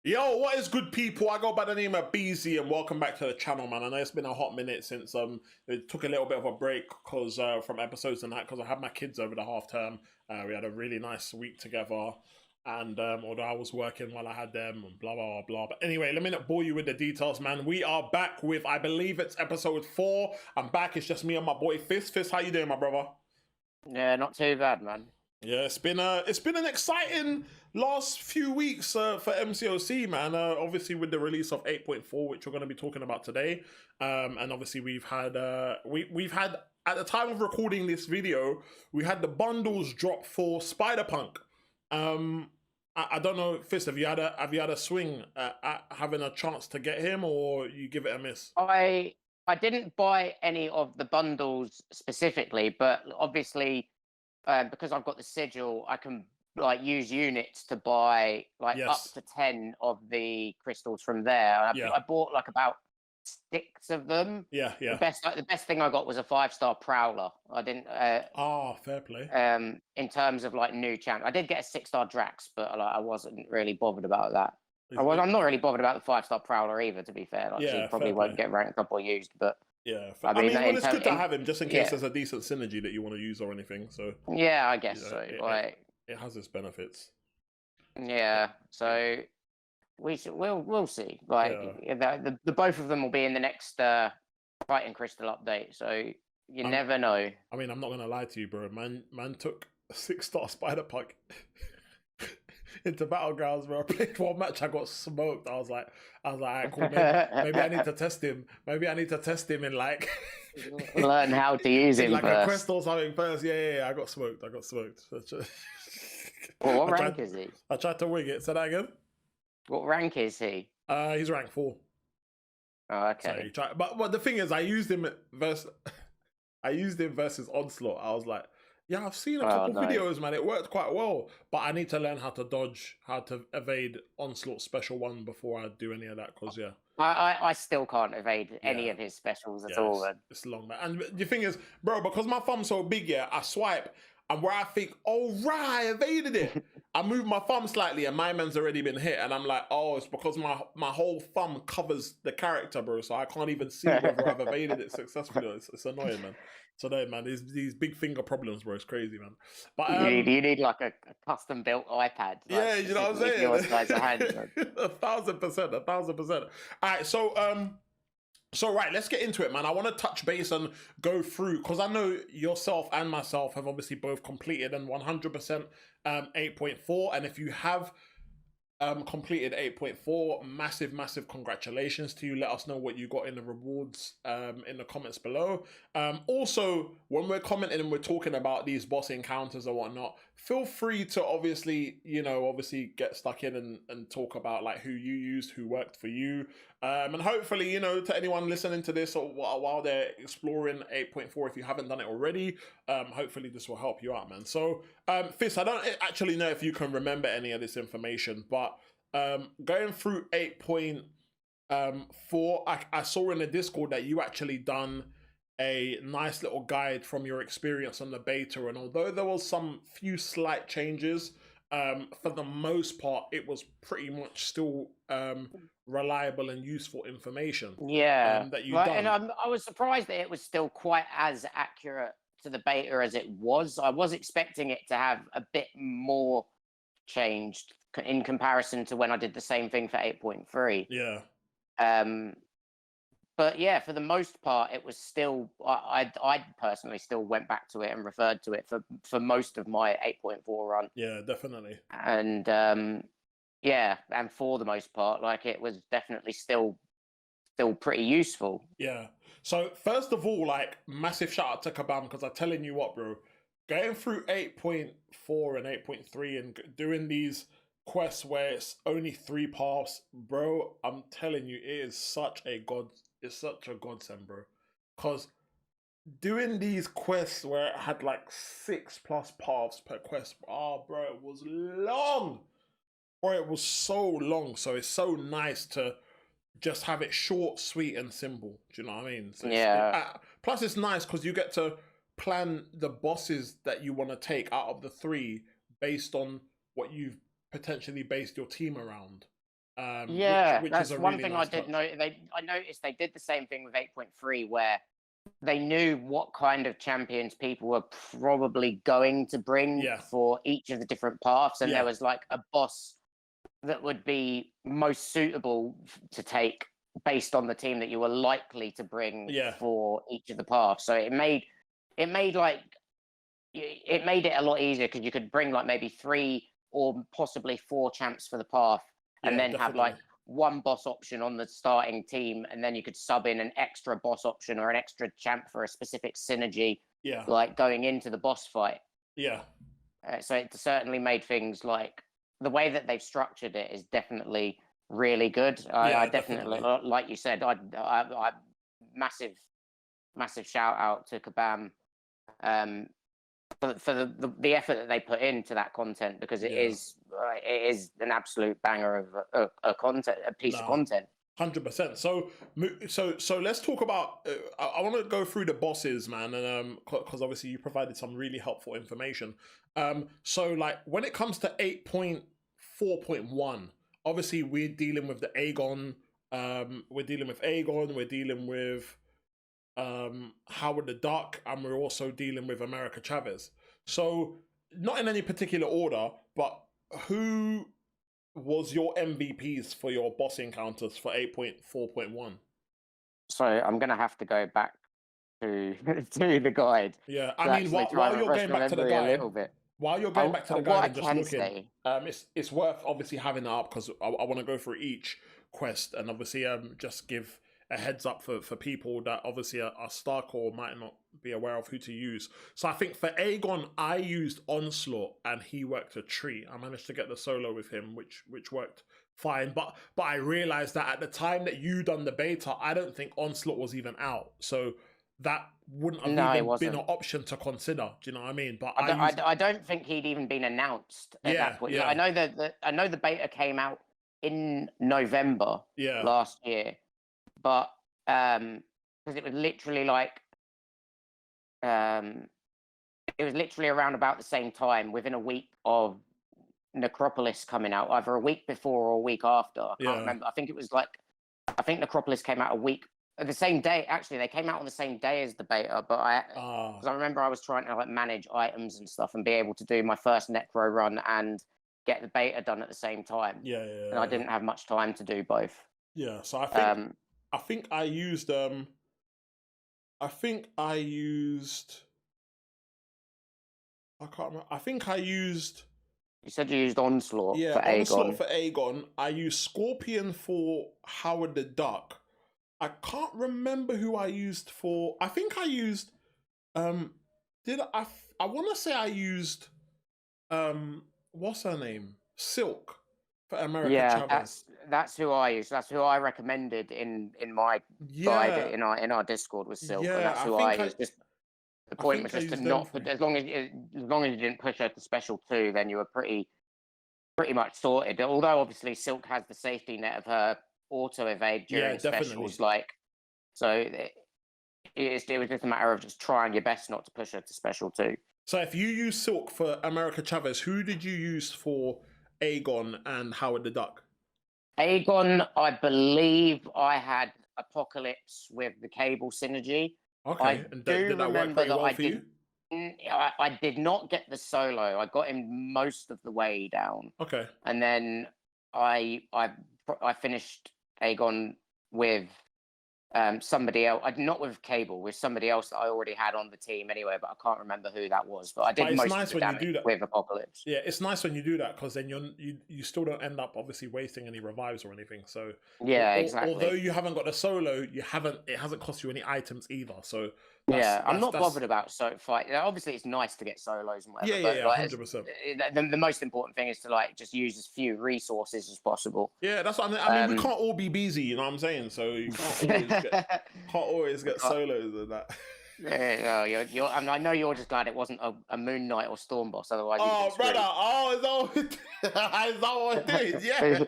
Yo, what is good, people? I go by the name of Beezy, and welcome back to the channel, man. I know it's been a hot minute since it took a little bit of a break because from episodes and that, because I had my kids over the half term. We had a really nice week together, and although I was working while I had them, and blah blah blah. But anyway, let me not bore you with the details, man. We are back with, I believe it's episode 4. I'm back. It's just me and my boy Fist. Fist, how you doing, my brother? Yeah, not too bad, man. Yeah, it's been an exciting last few weeks for MCOC, man. Obviously with the release of 8.4, which we're going to be talking about today, and obviously we've had we've had at the time of recording this video, we had the bundles drop for Spider-Punk. I don't know, Fist, have you had a swing at having a chance to get him, or you give it a miss? I didn't buy any of the bundles specifically, but obviously, because I've got the sigil, I can like use units to buy like up Yes. to 10 of the crystals from there. And Yeah. I bought like about 6 of them. Yeah. The Yeah. best thing I got was a 5-star prowler. I didn't Ah, fair play. in terms of like new champ. I did get a 6-star Drax, but like, I wasn't really bothered about that. I'm not really bothered about the 5-star prowler either, to be fair. Like, Yeah, he probably fair won't play. get ranked up or used, but Yeah, I I mean, mean, well, in it's terms, good to have him just in case yeah, there's a decent synergy that you want to use or anything. So, yeah, I you guess know, so. it, it, Like, it has its benefits. yeah, so we'll see. Like, Yeah, the both of them will be in the next fighting crystal update, so you I'm, never know. I mean, I'm not gonna lie to you, bro. Man took a 6-star spider punk into battlegrounds, bro. I played one match, I got smoked. Alright, cool. Maybe I need to test him. Maybe I need to test him in like Learn how to use in him like a first. quest or something first. Yeah. I got smoked. I got smoked. Well, what I rank tried. is he? I tried to wing it. Say that again. What rank is he? He's rank 4. Oh, So okay. you try, but the thing is, I used him versus I used him versus Onslaught. I was like, yeah, I've seen a Oh couple no. videos, man. It worked quite well, but I need to learn how to dodge, how to evade Onslaught special one before I do any of that. Cause I still can't evade any yeah, of his specials at yeah, all. Man. it's long, man. And the thing is, bro, because my thumb's so big, yeah, I swipe, and where I think, oh right, I evaded it. I move my thumb slightly, and my man's already been hit, and I'm like, oh, it's because my whole thumb covers the character, bro, so I can't even see whether I've evaded it successfully. It's annoying, man. It's annoying, man. These big finger problems, bro. It's crazy, man. But You need like a custom built iPad, like yeah, you know what I'm specifically for your saying? size of hand. 1,000%, 1,000%. All right, so right, let's get into it, man. I want to touch base and go through because I know yourself and myself have obviously both completed and 100% 8.4. And if you have completed 8.4, massive congratulations to you. Let us know what you got in the rewards in the comments below. Also, when we're commenting and we're talking about these boss encounters and whatnot, feel free to obviously get stuck in and talk about like who you used, who worked for you, and hopefully, to anyone listening to this or while they're exploring 8.4, if you haven't done it already, hopefully this will help you out, man. So Fist, I don't actually know if you can remember any of this information, but going through 8.4, I saw in the Discord that you actually done a nice little guide from your experience on the beta, and although there was some few slight changes, for the most part, it was pretty much still reliable and useful information Yeah, that you've right. And done. I was surprised that it was still quite as accurate to the beta as it was. I was expecting it to have a bit more changed in comparison to when I did the same thing for 8.3. Yeah. Um, but yeah, for the most part, it was still. I personally still went back to it and referred to it for most of my 8.4 run. Yeah, definitely. And yeah, and for the most part, like it was definitely still pretty useful. Yeah. So first of all, like massive shout out to Kabam because I'm telling you what, bro, going through 8.4 and 8.3 and doing these quests where it's only 3 paths, bro, I'm telling you, it is such a god. It's such a godsend, bro. Because doing these quests where it had like 6+ paths per quest, oh, bro, it was long. Or it was so long. So it's so nice to just have it short, sweet, and simple. Do you know what I mean? So Yeah. plus, it's nice because you get to plan the bosses that you want to take out of the 3 based on what you've potentially based your team around. Yeah, which is that's a one really thing I nice did touch. know. I noticed they did the same thing with 8.3, where they knew what kind of champions people were probably going to bring Yeah, for each of the different paths, and there yeah, was like a boss that would be most suitable to take based on the team that you were likely to bring yeah, for each of the paths. So it made like it made it a lot easier because you could bring like maybe 3 or possibly 4 champs for the path, and yeah, then have definitely. like one boss option on the starting team, and then you could sub in an extra boss option or an extra champ for a specific synergy, Yeah, like going into the boss fight. yeah, So it certainly made things like the way that they've structured it is definitely really good. I yeah, definitely, definitely. like you said, I massive, massive shout out to Kabam, um, for the effort that they put into that content, because Yeah, it is an absolute banger of a content, a piece of nah, content. 100%. So let's talk about. I want to go through the bosses, man, and because obviously you provided some really helpful information. So like when it comes to 8.4.1, obviously we're dealing with the Aegon. We're dealing with Aegon. We're dealing with Howard the Duck, and we're also dealing with America Chavez. So, not in any particular order, but who was your MVPs for your boss encounters for 8.4.1? So I'm gonna have to go back to to the guide Yeah, I to mean, actually try while and you're refresh going my back to the memory a guide, little bit. and What I just can looking, say, it's worth obviously having that up because I want to go through each quest and obviously just give a heads up for people that obviously are stuck or might not be aware of who to use. So I think for Aegon, I used Onslaught and he worked a treat. I managed to get the solo with him, which worked fine. But I realized that at the time that you done the beta, I don't think Onslaught was even out. So that wouldn't have no, it even been wasn't. an option to consider. Do you know what I mean? But I I don't, used, I don't think he'd even been announced at yeah, that point. I yeah, know I know the beta came out in November yeah, last year, but because it was literally like um, it was literally around about the same time, within a week of Necropolis coming out, either a week before or a week after. I can't yeah. remember. I think Necropolis came out a week the same day. Actually, they came out on the same day as the beta, but Ah, because I remember I was trying to like manage items and stuff and be able to do my first Necro run and get the beta done at the same time, yeah, and I yeah, yeah. didn't have much time to do both. Yeah. So Um, I think I used I think I used I can't remember. I think I used you said you used Onslaught yeah, for Onslaught Aegon. for Aegon. I used Scorpion for Howard the Duck. I can't remember who I used for. I think I used did I want to say I used what's her name? Silk for America Yeah, Chavez. that's who I used. That's who I recommended in my guide Yeah, in our Discord was Silk, and yeah, that's who I used. Just the I point think was I just to used them not put three. as long as you didn't push her to special 2, then you were pretty much sorted. Although obviously Silk has the safety net of her auto evade Yeah, during definitely. specials, like so it was just a matter of just trying your best not to push her to special 2. So if you use Silk for America Chavez, who did you use for Aegon and Howard the Duck? Aegon, I believe I had Apocalypse with the cable synergy. Okay, I and do did that work remember pretty that well for you? I did not get the solo. I got him most of the way down, Okay. and then I I I finished Aegon with somebody else. Not with Cable, with somebody else that I already had on the team anyway, but I can't remember who that was. But I did But it's most of nice the when you damage do that. with Apocalypse. Yeah, it's nice when you do that because then you still don't end up obviously wasting any revives or anything. So Yeah, although exactly. you haven't got a solo, it hasn't cost you any items either. So Yeah, I'm not that's bothered about fight. Obviously, it's nice to get solos and yeah, whatever, yeah, but yeah, like 100%. the most important thing is to like just use as few resources as possible. Yeah, that's what I mean. I mean, we can't all be busy, you know what I'm saying? So you can't always We get can't- solos and that. Yeah, I mean, I know you're just glad it wasn't a Moon Knight or Storm Boss, otherwise you'd Oh, been brother! screwed. Oh, is that what we're doing? Yeah.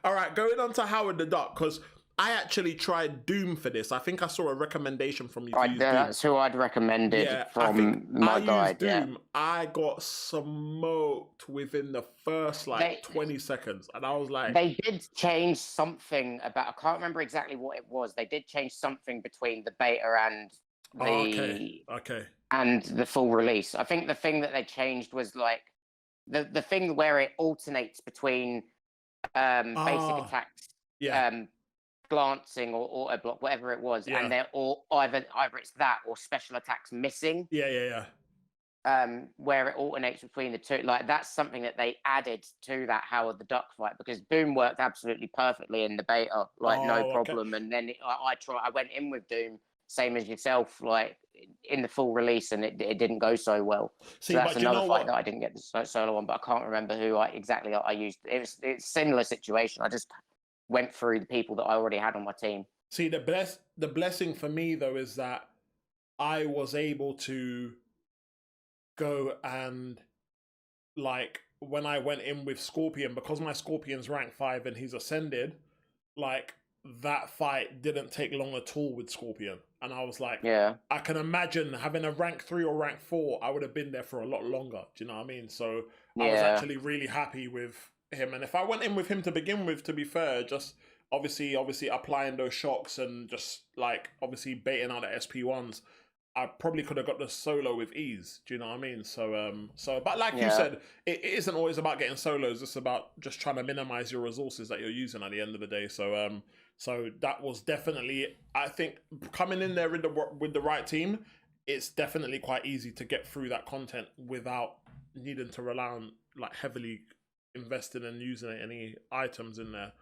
All right, going on to Howard the Duck because I actually tried Doom for this. I think I saw a recommendation from you to use Doom. That's who I'd recommended Yeah, I from think my I guide. used Doom. I got smoked within the first like They 20 seconds, and I was like, they did change something about. I can't remember exactly what it was. They did change something between the beta and oh, okay, the okay, and the full release. I think the thing that they changed was like the thing where it alternates between basic ah, attacks, yeah, um, glancing or auto block, whatever it was, yeah, and they're all either it's that or special attacks missing. yeah, yeah, yeah. Where it alternates between the two. Like that's something that they added to that Howard the Duck fight because Doom worked absolutely perfectly in the beta, like no Oh, okay. problem. And then I went in with Doom, same as yourself, like in the full release, and it didn't go so well. So See, that's but you another know fight what? that I didn't get the solo on, but I can't remember who I used. It's similar situation. I just went through the people that I already had on my team. See, the blessing for me though is that I was able to go and like when I went in with Scorpion, because my Scorpion's rank 5 and he's ascended, like that fight didn't take long at all with Scorpion. And I was like, Yeah. I can imagine having a rank 3 or rank 4, I would have been there for a lot longer. Do you know what I mean? So I was Yeah. actually really happy with him. And if I went in with him to begin with, to be fair, just obviously applying those shocks and just like obviously baiting out the SP1s, I probably could have got the solo with ease. Do you know what I mean? So, but like you Yeah. said, it isn't always about getting solos. It's about just trying to minimize your resources that you're using at the end of the day. So that was definitely, I think, coming in there with the right team, it's definitely quite easy to get through that content without needing to rely on like heavily investing and using any items in there.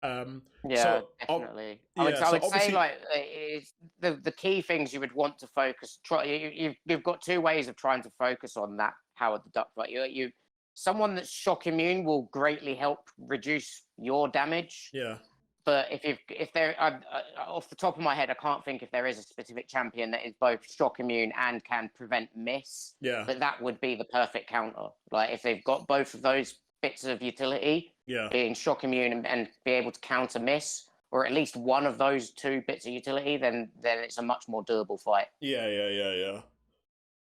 Yeah, So definitely. yeah, I so would say obviously, like it's the key things you would want to focus. You've got two ways of trying to focus on that Howard the Duck fight. You someone that's shock immune will greatly help reduce your damage. yeah, But if there off the top of my head, I can't think if there is a specific champion that is both shock immune and can prevent miss. yeah, But that would be the perfect counter. Like if they've got both of those bits of utility, yeah. being shock immune and be able to counter miss, or at least one of those two bits of utility, then it's a much more durable fight. Yeah, yeah, yeah,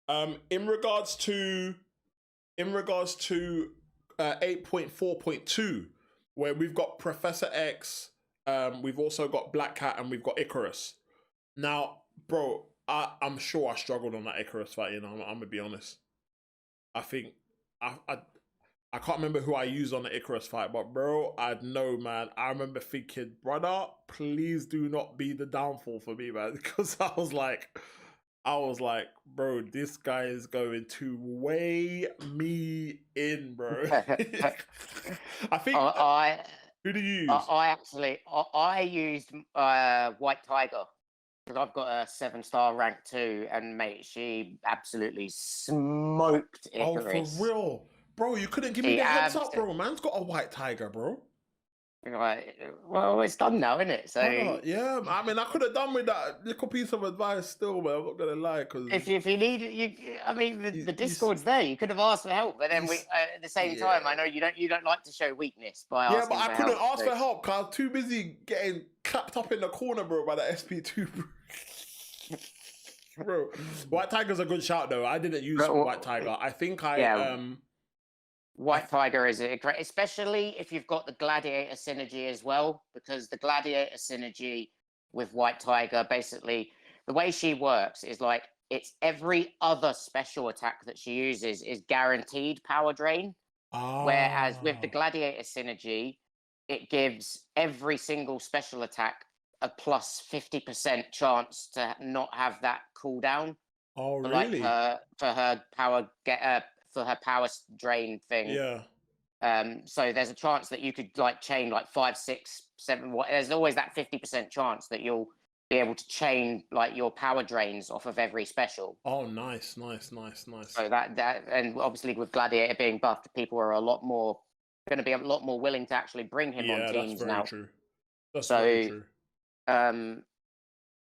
yeah. In regards to 8.4.2, where we've got Professor X, we've also got Black Cat, and we've got Icarus. Now, bro, I'm sure I struggled on that Icarus fight. You know, I'm gonna be honest. I think I can't remember who I used on the Icarus fight, but bro, I know, man. I remember thinking, brother, please do not be the downfall for me, man, because I was like, bro, this guy is going to weigh me in, bro. I think. Who do you use? I used White Tiger because I've got a 7-star rank 2, and mate, she absolutely smoked Icarus. Oh, for real, bro! You couldn't give me the heads up, bro. Man's got a White Tiger, bro. Right. Well, it's done now, isn't it? So yeah, I mean, I could have done with that little piece of advice still, man. I'm not gonna lie, because if you need I mean, the Discord's there. You could have asked for help, but then we at the same time, I know you don't like to show weakness by asking. Yeah, but I couldn't ask for so. help because I was too busy getting clapped up in the corner, bro, by the SP2, bro. Bro, White Tiger's a good shout though. I didn't use White Tiger. I think White Tiger is a great, especially if you've got the Gladiator synergy as well, because the Gladiator synergy with White Tiger, basically, the way she works is like it's every other special attack that she uses is guaranteed power drain. Whereas with the Gladiator synergy, it gives every single special attack a plus 50% chance to not have that cooldown. Oh, Like really? for her power drain thing. Yeah. So there's a chance that you could like chain like 5, 6, 7. There's always that 50% chance that you'll be able to chain like your power drains off of every special. Oh, nice. So that and obviously with Gladiator being buffed, people are going to be a lot more willing to actually bring him on teams now. That's very true.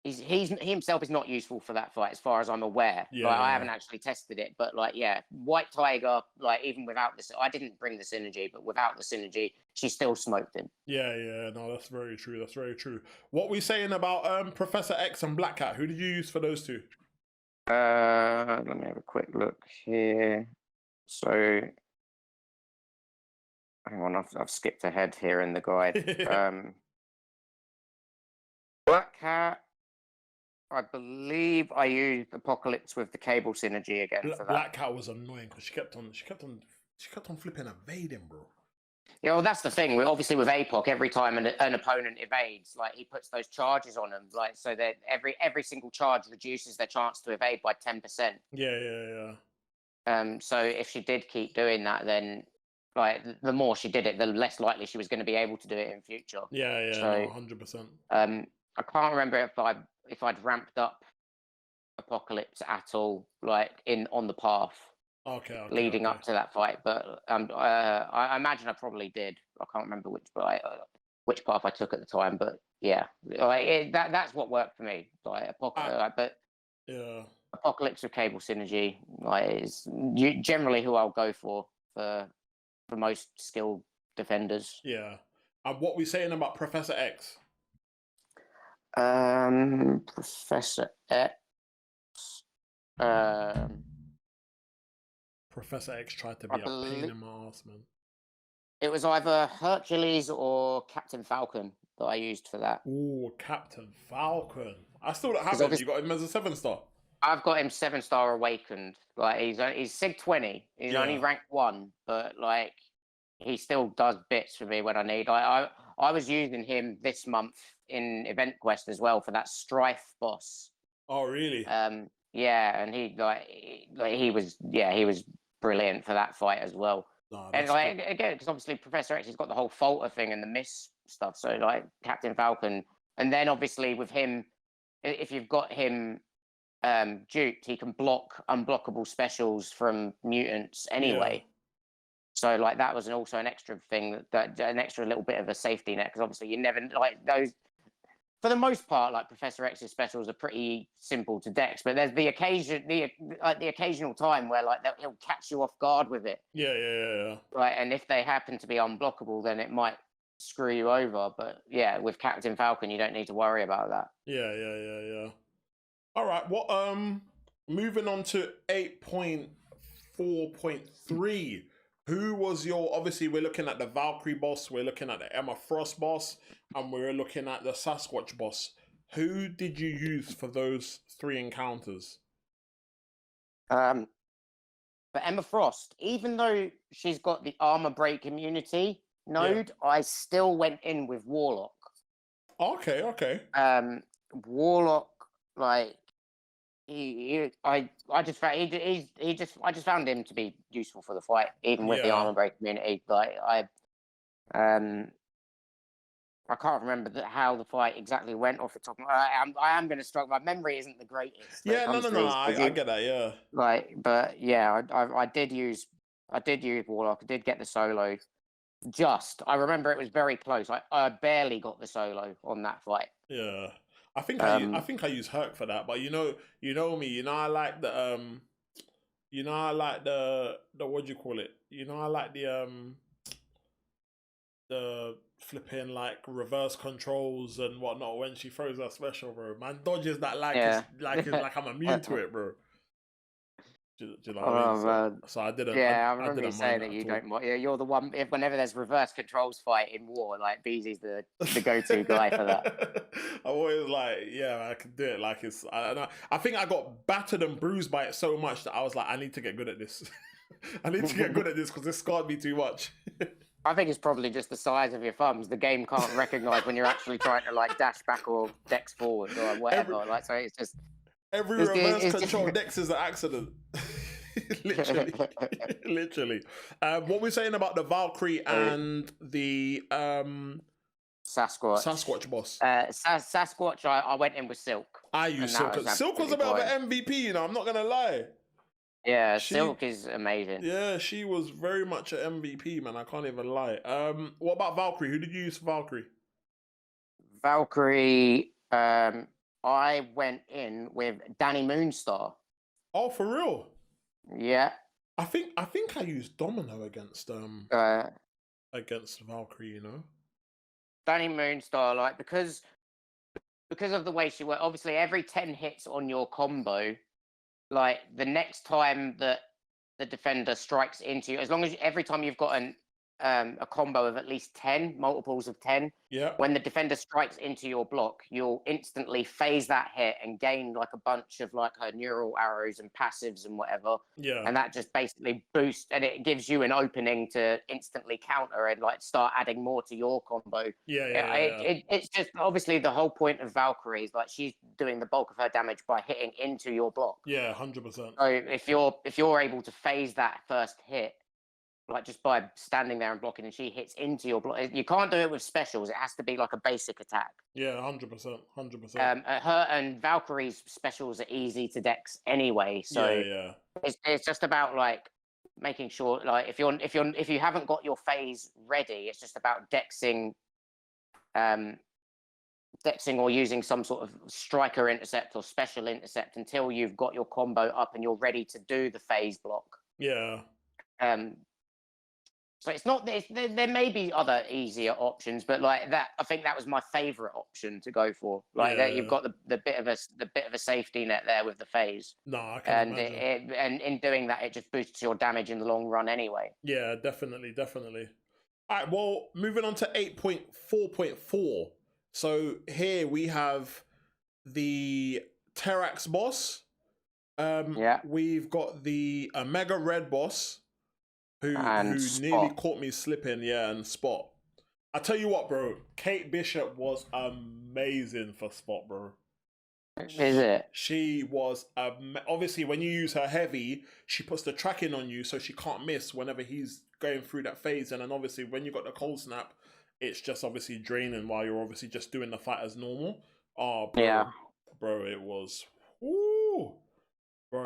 he himself is not useful for that fight, as far as I'm aware. Yeah, Like, I yeah. haven't actually tested it, but like, yeah, White Tiger, like, even without this, I didn't bring the synergy, but without the synergy, she still smoked him. Yeah, yeah, no, that's very true. That's very true. What we saying about Professor X and Black Cat? Who did you use for those two? Let me have a quick look here. So, hang on, I've skipped ahead here in the guide. Black Cat, I believe I used Apocalypse with the cable synergy again for that. Black Cat was annoying because she kept on flipping evading, bro. Yeah, well, that's the thing. Obviously, with Apoc, every time an opponent evades, like, he puts those charges on them, like, so that every single charge reduces their chance to evade by 10%. Yeah, yeah, yeah. So if she did keep doing that, then, like, the more she did it, the less likely she was going to be able to do it in future. Yeah, yeah, so, no, 100%. I can't remember if I'd ramped up Apocalypse at all, like, on the path. Okay, leading up to that fight, but I imagine I probably did. I can't remember which path I took at the time, but yeah, like, that's what worked for me. Like, but yeah, Apocalypse with cable synergy, like, is generally who I'll go for most skilled defenders. Yeah. And what we saying about Professor X? Professor X. Professor X tried to be a pain in my ass, man. It was either Hercules or Captain Falcon that I used for that. Ooh, Captain Falcon. I still don't have him. You got him as a 7-star. I've got him 7-star awakened. Like, he's Sig 20. He's only ranked 1, but like, he still does bits for me when I need. I was using him this month in Event Quest as well for that Strife boss. Oh, really? Yeah, and he was brilliant for that fight as well. And like, again, because obviously Professor X has got the whole falter thing and the miss stuff. So like Captain Falcon, and then obviously with him, if you've got him duped, he can block unblockable specials from mutants anyway. Yeah. So like, that was also an extra thing, that an extra little bit of a safety net, because obviously you never, like, those, for the most part, like, Professor X's specials are pretty simple to dex, but there's the occasional time where, like, he'll catch you off guard with it. Yeah. Right, and if they happen to be unblockable, then it might screw you over. But yeah, with Captain Falcon, you don't need to worry about that. Yeah. All right. Well, moving on to 8.4.3. Who was your? Obviously, we're looking at the Valkyrie boss, we're looking at the Emma Frost boss, and we're looking at the Sasquatch boss. Who did you use for those 3 encounters? For Emma Frost, even though she's got the armor break immunity node, I still went in with Warlock. Okay. Warlock, like, I just found him to be useful for the fight, even with the armor break immunity. Like, I can't remember how the fight exactly went off the top. I am going to struggle. My memory isn't the greatest. Yeah, no. I get that. Yeah. Like, but yeah, I did use Warlock. I did get the solo. I remember it was very close. I barely got the solo on that fight. Yeah. I think I use Herc for that, but you know me, I like the what do you call it? I like the flipping, like, reverse controls and whatnot when she throws her special, bro. Man dodges that like I'm immune to it, bro. Do you know what I mean? So I didn't. Yeah, I remember you saying that you don't. Yeah, you're the one. Whenever there's reverse controls fight in war, like, Beezy's the go-to guy for that. I'm always like, yeah, I can do it. Like, it's. I don't know. I think I got battered and bruised by it so much that I was like, I need to get good at this. I need to get good at this because this scarred me too much. I think it's probably just the size of your thumbs. The game can't recognize when you're actually trying to, like, dash back or dex forward or whatever. So it's just. Every reverse control dex is an accident. Literally. What we're saying about the Valkyrie and the Sasquatch boss. Sasquatch, I went in with Silk. I used Silk. Silk was a bit of an MVP, I'm not gonna lie. Yeah, Silk is amazing. Yeah, she was very much an MVP, man. I can't even lie. What about Valkyrie? Who did you use for Valkyrie? Valkyrie, I went in with Danny Moonstar. Oh, for real? Yeah. I think I used Domino Uh, against Valkyrie. You know. Danny Moonstar, like because of the way she works. Obviously, every 10 hits on your combo, like the next time that the defender strikes into you, as long as every time you've got a combo of at least 10 multiples of 10, Yeah. when the defender strikes into your block, you'll instantly phase that hit and gain like a bunch of like her neural arrows and passives and whatever. Yeah. And that just basically boosts, and it gives you an opening to instantly counter and like start adding more to your combo. Yeah. It's just obviously the whole point of Valkyrie is like she's doing the bulk of her damage by hitting into your block. Yeah. 100%. So if you're able to phase that first hit, like just by standing there and blocking, and she hits into your block, you can't do it with specials. It has to be like a basic attack. Yeah. 100%. 100%. Her and Valkyrie's specials are easy to dex anyway, so Yeah. it's just about like making sure, like if you haven't got your phase ready, it's just about dexing or using some sort of striker intercept or special intercept until you've got your combo up and you're ready to do the phase block. Yeah. So it's not there may be other easier options, but like that, I think that was my favorite option to go for. Like that, you've got the bit of a safety net there with the phase. No, I can imagine. And in doing that, it just boosts your damage in the long run anyway. Yeah, definitely. All right, well, moving on to 8.4.4. So here we have the Terax boss. We've got the Mega Red boss, who nearly caught me slipping, and Spot. I tell you what, bro, Kate Bishop was amazing for Spot, bro. Is it? She was obviously when you use her heavy, she puts the tracking on you so she can't miss whenever he's going through that phase, and then obviously when you got the cold snap, it's just obviously draining while you're obviously just doing the fight as normal. Oh, bro, bro, it was. Ooh, bro,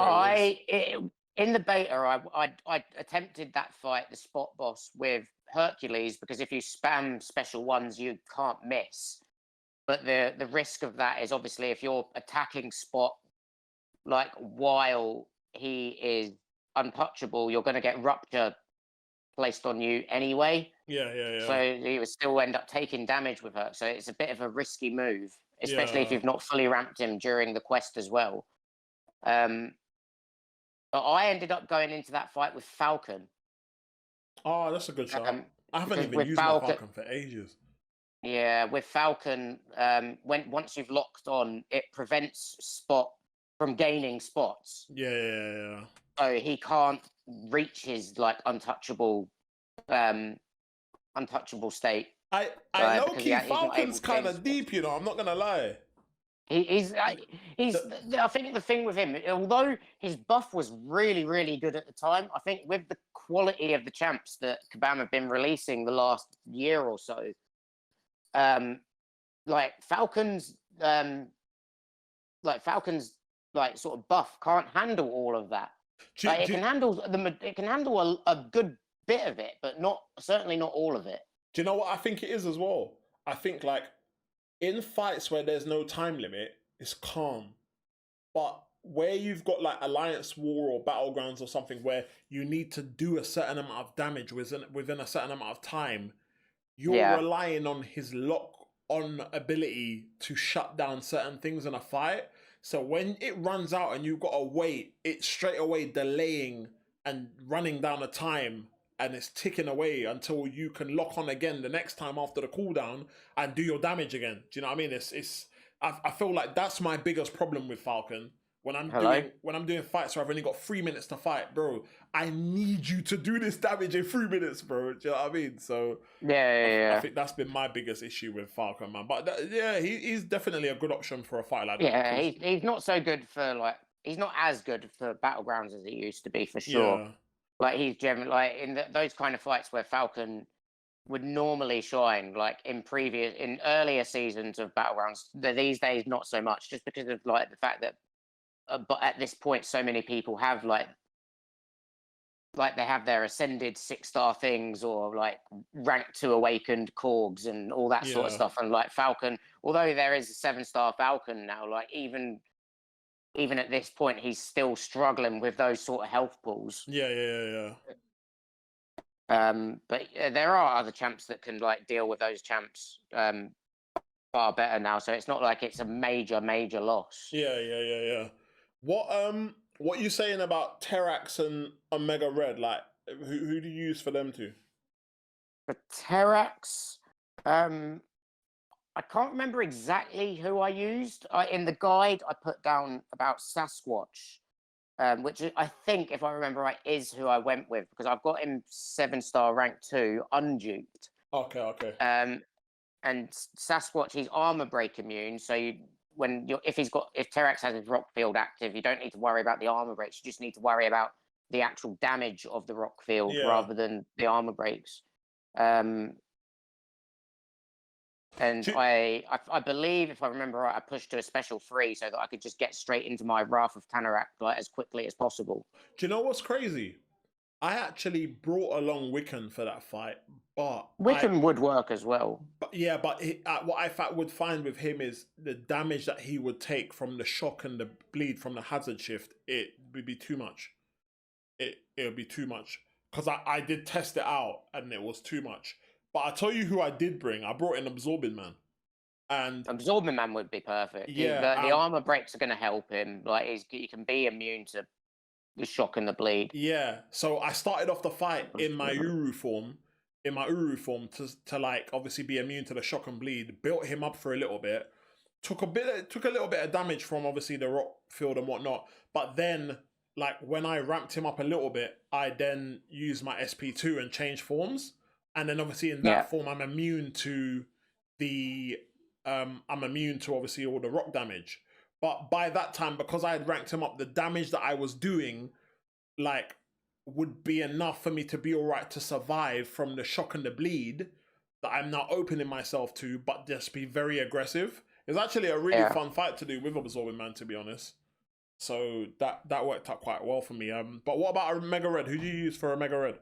in the beta, I attempted that fight, the Spot boss, with Hercules, because if you spam special ones, you can't miss. But the risk of that is obviously if you're attacking Spot, like while he is untouchable, you're going to get Rupture placed on you anyway. Yeah. So you would still end up taking damage with her. So it's a bit of a risky move, especially if you've not fully ramped him during the quest as well. But I ended up going into that fight with Falcon. Oh, that's a good shot. I haven't even used my Falcon for ages. Yeah, with Falcon, once you've locked on, it prevents Spot from gaining spots. Yeah. So he can't reach his like untouchable state. I low-key Falcon's kind of deep, you know. I'm not gonna lie. I think the thing with him, although his buff was really, really good at the time, I think with the quality of the champs that Kabam have been releasing the last year or so, like Falcon's sort of buff can't handle all of that. It can handle a good bit of it, but certainly not all of it. Do you know what I think it is as well? I think like in fights where there's no time limit, it's calm. But where you've got like Alliance War or Battlegrounds or something where you need to do a certain amount of damage within a certain amount of time, you're relying on his lock-on ability to shut down certain things in a fight. So when it runs out and you've got to wait, it's straight away delaying and running down the time, and it's ticking away until you can lock on again the next time after the cooldown and do your damage again. Do you know what I mean? I feel like that's my biggest problem with Falcon. When I'm doing fights where I've only got 3 minutes to fight, bro, I need you to do this damage in 3 minutes, bro. Do you know what I mean? So I think that's been my biggest issue with Falcon, man. But he's definitely a good option for a fight like that. Yeah, he's not so good for he's not as good for Battlegrounds as he used to be, for sure. Yeah. Like he's generally like in those kind of fights where Falcon would normally shine, like in earlier seasons of Battlegrounds. These days, not so much, just because of like the fact that. But at this point, so many people have like like they have their ascended 6-star things, or like rank 2 awakened Korgs and all that sort of Yeah. stuff. And like Falcon, although there is a 7-star Falcon now, like even at this point, he's still struggling with those sort of health pools. Yeah. But there are other champs that can like deal with those champs far better now. So it's not like it's a major loss. Yeah. What you saying about Terax and Omega Red? Like, who do you use for them two? For Terax, I can't remember exactly who I used. In the guide, I put down about Sasquatch, which I think, if I remember right, is who I went with, because I've got him 7-star rank 2, unduped. Okay. And Sasquatch, he's armor break immune. So if Terax has his rock field active, you don't need to worry about the armor breaks. You just need to worry about the actual damage of the rock field rather than the armor breaks. And I believe, if I remember right, I pushed to a special 3 so that I could just get straight into my Wrath of Tanarak like as quickly as possible. Do you know what's crazy? I actually brought along Wiccan for that fight, but Wiccan would work as well. But what I would find with him is the damage that he would take from the shock and the bleed from the hazard shift. It would be too much. It would be too much, because I did test it out and it was too much. But I tell you who I did bring. I brought in Absorbing Man, and Absorbing Man would be perfect. Yeah, the armor breaks are going to help him. Like he can be immune to the shock and the bleed. Yeah, so I started off the fight in my Uru form, to like obviously be immune to the shock and bleed. Built him up for a little bit, took a little bit of damage from obviously the rock field and whatnot. But then, like when I ramped him up a little bit, I then used my SP2 and changed forms, and then obviously in that form I'm immune to obviously all the rock damage. But by that time, because I had ranked him up, the damage that I was doing, like, would be enough for me to be all right to survive from the shock and the bleed that I'm now opening myself to, but just be very aggressive. It's actually a really fun fight to do with Absorbing Man, to be honest. So that worked out quite well for me. But what about Omega Red? Who do you use for Omega Red?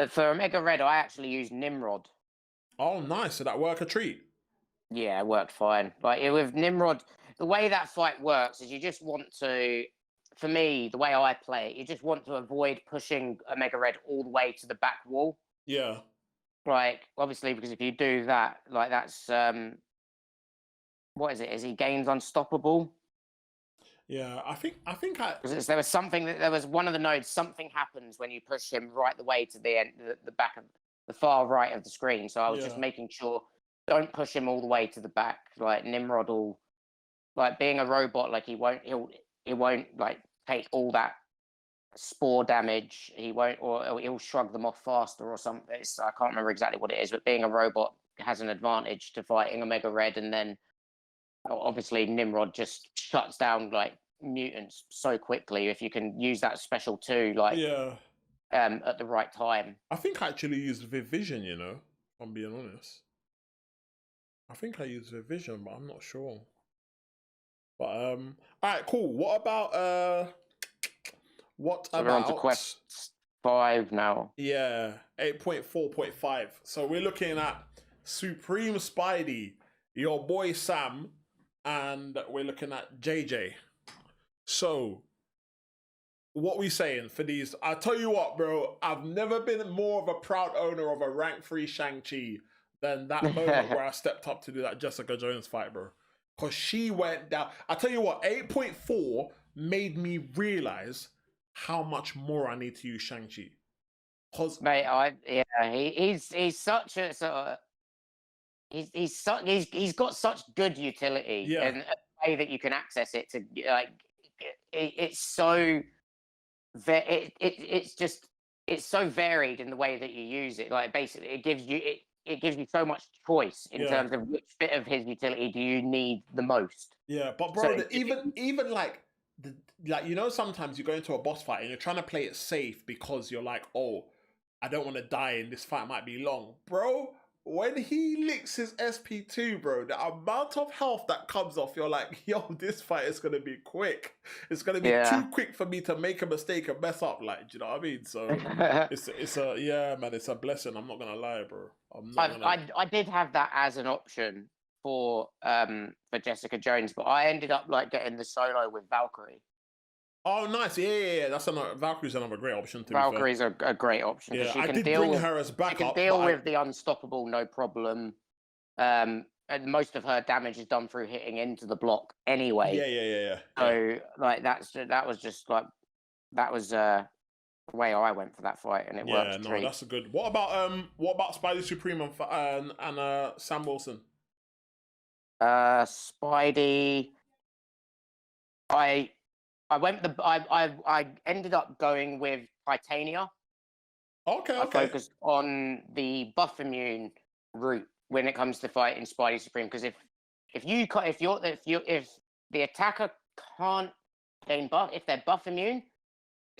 For Omega Red, I actually used Nimrod. Oh, nice. So that worked a treat. Yeah, it worked fine. Like with Nimrod, the way that fight works is you just want to, for me, the way I play it, you just want to avoid pushing Omega Red all the way to the back wall. Yeah. Like, obviously, because if you do that, like that's what is it? Is he gains unstoppable? Yeah, There was one of the nodes. Something happens when you push him right the way to the end, the back of the far right of the screen. So I was just making sure, don't push him all the way to the back. Like Nimrod will, like being a robot, like he won't like take all that spore damage. He won't, or he'll shrug them off faster or something. I can't remember exactly what it is, but being a robot has an advantage to fighting Omega Red, and then obviously Nimrod just shuts down like mutants so quickly if you can use that special too, like at the right time. I think I actually used Vision, you know, if I'm being honest. I think I used Vision, but I'm not sure. But all right, cool. What about We're on to quest 5 now. Yeah, 8.4.5. So we're looking at Supreme Spidey, your boy Sam, and we're looking at JJ. So, what we saying for these? I tell you what, bro, I've never been more of a proud owner of a rank 3 Shang-Chi than that moment where I stepped up to do that Jessica Jones fight, bro. Because she went down. I tell you what, 8.4 made me realize how much more I need to use Shang-Chi. Cause mate, he's such a sort of he's got such good utility and a way that you can access it to like it's so it's so varied in the way that you use it. Like basically, it gives you so much choice in terms of which bit of his utility do you need the most. Yeah, but bro, even like you know, sometimes you go into a boss fight and you're trying to play it safe because you're like, oh, I don't want to die and this fight might be long, bro. when he licks his SP2, bro, the amount of health that comes off, you're like, yo, this fight is gonna be quick. It's gonna be Yeah. too quick for me to make a mistake and mess up. Like, do you know what I mean? So it's a yeah, man, it's a blessing. I'm not gonna lie, bro. I'm not gonna. I did have that as an option for Jessica Jones, but I ended up like getting the solo with Valkyrie. Oh, nice. Yeah. That's another Valkyrie's another great option. To Valkyrie's a great option because yeah, she I can did deal bring with her as backup. she can deal with the unstoppable, no problem. And most of her damage is done through hitting into the block anyway. Yeah. So like that was just like that was the way I went for that fight, and it worked. Yeah, no, that's a good. What about Spidey Supreme and Sam Wilson? Spidey, I I ended up going with Titania. Okay. I focused on the buff immune route when it comes to fighting Spidey Supreme, because if the attacker can't gain buff, if they're buff immune,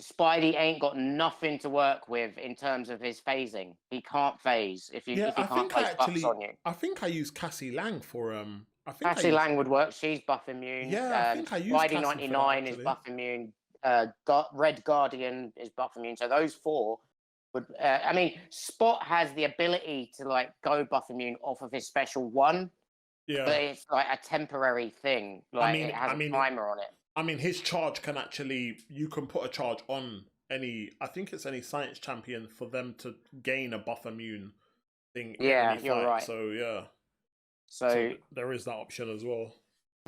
Spidey ain't got nothing to work with in terms of his phasing. He can't phase if he can't place buffs on you. I think I used Cassie Lang for Cassie Lang would work. She's buff immune. Yeah, I think I used Spidey Cassie 99 is buff immune. Red Guardian is buff immune. So those four would. I mean, Spot has the ability to like go buff immune off of his special one. Yeah, but it's like a temporary thing. Like it has a timer on it. I mean, his charge can actually. You can put a charge on any. I think it's any science champion for them to gain a buff immune thing. Yeah, you're right. So yeah. So there is that option as well.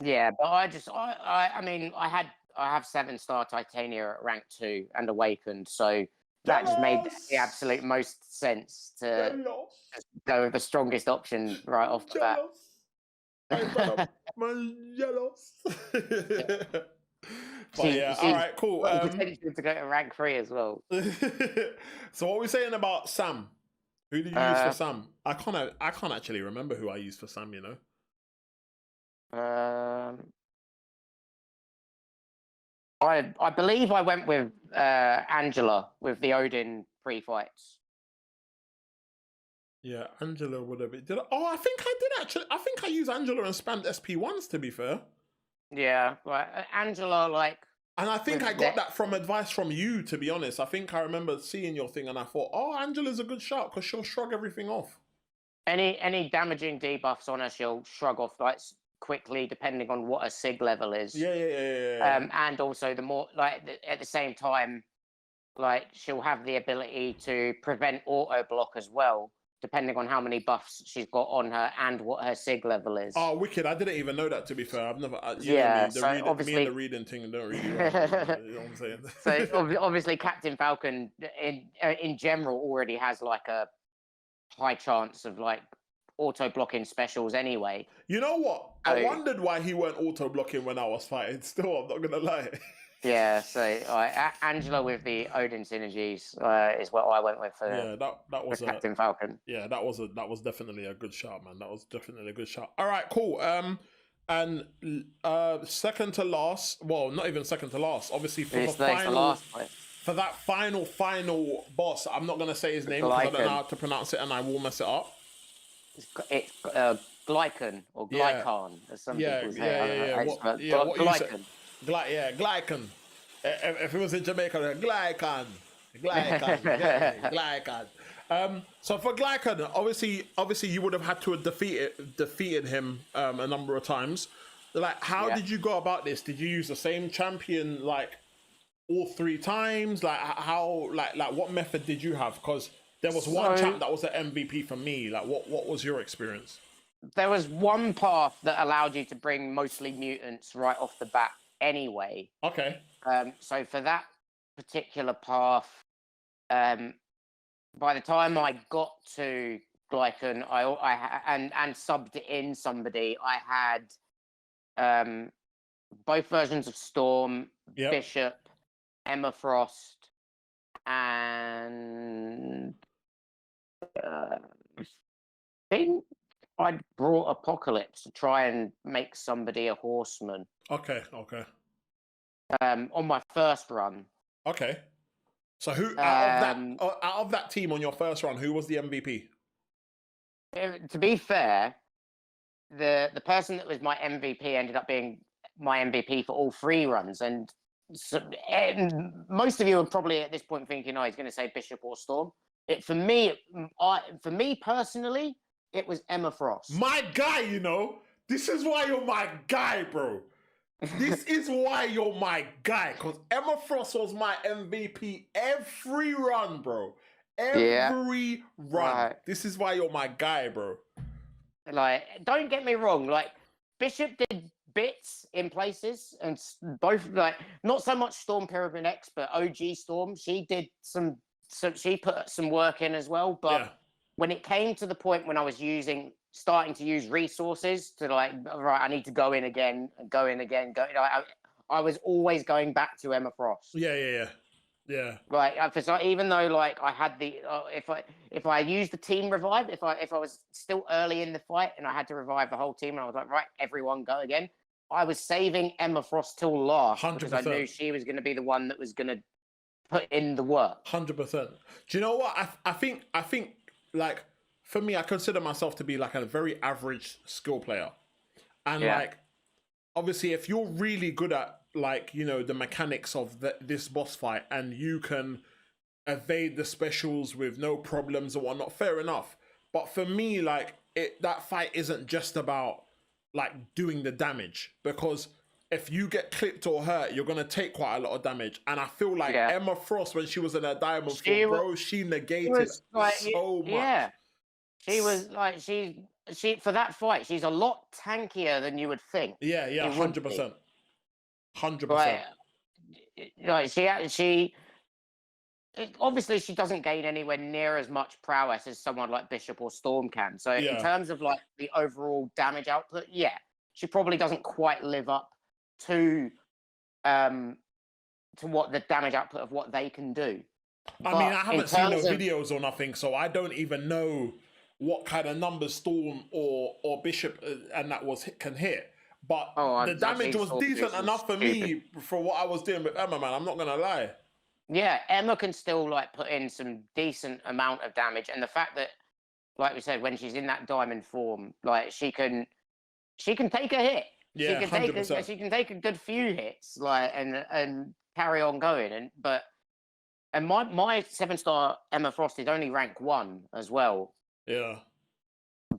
Yeah, but I mean, I have 7-star Titania at rank 2 and Awakened, so that just made the absolute most sense to just go with the strongest option right off the bat. I'm jealous. But yeah, she, all right, cool. Potential to go to rank 3 as well. So what are we saying about Sam? Who did you use for Sam? I can't actually remember who I used for Sam, you know. I believe I went with Angela with the Odin pre-fights. Yeah, Angela would have been. I think I did actually. I think I used Angela and spammed SP1s, to be fair. Yeah, like Angela, like. And I think I got that from advice from you, to be honest. I think I remember seeing your thing and I thought, oh, Angela's a good shout because she'll shrug everything off. Any damaging debuffs on her, she'll shrug off like quickly, depending on what her sig level is. Yeah. And also the more like at the same time, like she'll have the ability to prevent auto block as well, depending on how many buffs she's got on her and what her sig level is. Oh, wicked! I didn't even know that, to be fair. I've never. Obviously, me and the reading thing don't really. Run, you know what I'm saying? So obviously, Captain Falcon in general already has like a high chance of like auto blocking specials anyway. You know what? I wondered why he weren't auto blocking when I was fighting. Still, I'm not gonna lie. Yeah, so Angela with the Odin synergies is what I went with for that was Captain Falcon. Yeah, that was definitely a good shot, man. That was definitely a good shot. All right, cool. And second to last, well, not even second to last. Obviously for for that final boss. I'm not gonna say his name because I don't know how to pronounce it, and I will mess it up. It's Glycan or Glycan, as some people say. Glycan. Glycan. If it was in Jamaica, Glycan. So for Glycan, obviously you would have had to have defeated him a number of times. Like, how did you go about this? Did you use the same champion like all 3 times? Like, how like what method did you have? Because there was one champ that was the MVP for me. Like, what was your experience? There was one path that allowed you to bring mostly mutants right off the bat anyway. Okay. So for that particular path, by the time I got to Glycan, and subbed in somebody, I had both versions of Storm, Bishop, Emma Frost, and I think I'd brought Apocalypse to try and make somebody a horseman. Okay. On my first run. Okay. So who out of that team on your first run, who was the MVP? To be fair, the person that was my MVP ended up being my MVP for all 3 runs, and most of you are probably at this point thinking, "Oh, he's going to say Bishop or Storm." For me personally, it was Emma Frost. My guy, you know, this is why you're my guy, bro. This is why you're my guy, because Emma Frost was my MVP every run, bro. Every run. Right. This is why you're my guy, bro. Like, don't get me wrong. Like, Bishop did bits in places, and both, like, not so much Storm Pyramid X, but OG Storm. She did some. So she put some work in as well. But when it came to the point when I was starting to use resources to, like, right, I need to go in again. I was always going back to Emma Frost. Yeah. Right, so even though, like, I had if I used the team revive, if I was still early in the fight and I had to revive the whole team, and I was like, right, everyone go again, I was saving Emma Frost till last 100%. because I knew she was going to be the one that was going to put in the work. 100%. Do you know what? I think like, for me, I consider myself to be like a very average skill player, and like, obviously, if you're really good at, like, you know, the mechanics of this boss fight, and you can evade the specials with no problems or whatnot, fair enough. But for me, like, that fight isn't just about, like, doing the damage, because if you get clipped or hurt, you're gonna take quite a lot of damage. And I feel like Emma Frost, when she was in her diamond form, bro, she negated so much. Yeah, she was like, she for that fight, she's a lot tankier than you would think. Yeah, 100%. 100%. Like, obviously she doesn't gain anywhere near as much prowess as someone like Bishop or Storm can. So in terms of, like, the overall damage output, she probably doesn't quite live up to what the damage output of what they can do. I mean, I haven't seen no videos or nothing, so I don't even know what kind of numbers Storm or Bishop and that can hit. But the damage was decent enough for me for what I was doing with Emma, man. I'm not gonna lie. Yeah, Emma can still, like, put in some decent amount of damage, and the fact that, like we said, when she's in that diamond form, like, she can take a hit. Yeah, 100%. She can take a good few hits, like, and carry on going. And my 7-star Emma Frost is only rank 1 as well. Yeah.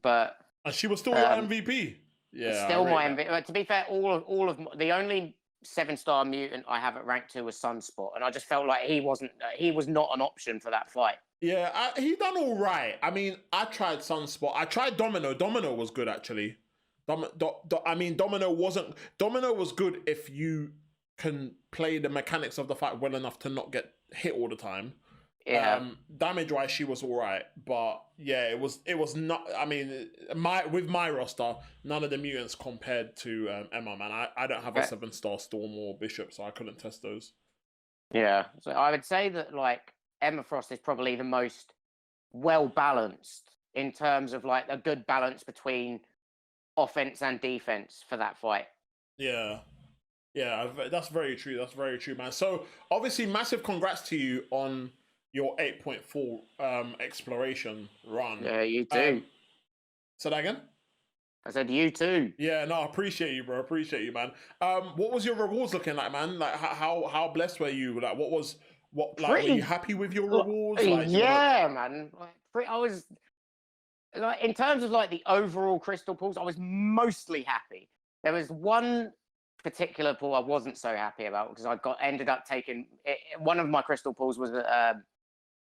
But and she was still your MVP. Yeah. Still my MVP. But to be fair, all of the only 7-star mutant I have at rank 2 was Sunspot, and I just felt like he was not an option for that fight. Yeah, he done all right. I mean, I tried Sunspot. I tried Domino. Domino was good, actually. Domino was good if you can play the mechanics of the fight well enough to not get hit all the time. Yeah. Damage wise, she was all right, but yeah, it was not. I mean, with my roster, none of the mutants compared to Emma, man. I don't have a 7-star Storm or Bishop, so I couldn't test those. Yeah, so I would say that, like, Emma Frost is probably the most well balanced in terms of, like, a good balance between offense and defense for that fight. Yeah, that's very true. That's very true, man. So obviously, massive congrats to you on your 8.4 exploration run. Yeah, you too. Say that again? I said you too. Yeah, no, I appreciate you, bro. Appreciate you, man. What was your rewards looking like, man? Like, how blessed were you? Like, were you happy with your rewards? Like, man. Like, I was, like, in terms of, like, the overall crystal pools, I was mostly happy. There was one particular pool I wasn't so happy about because I ended up taking one of my crystal pools was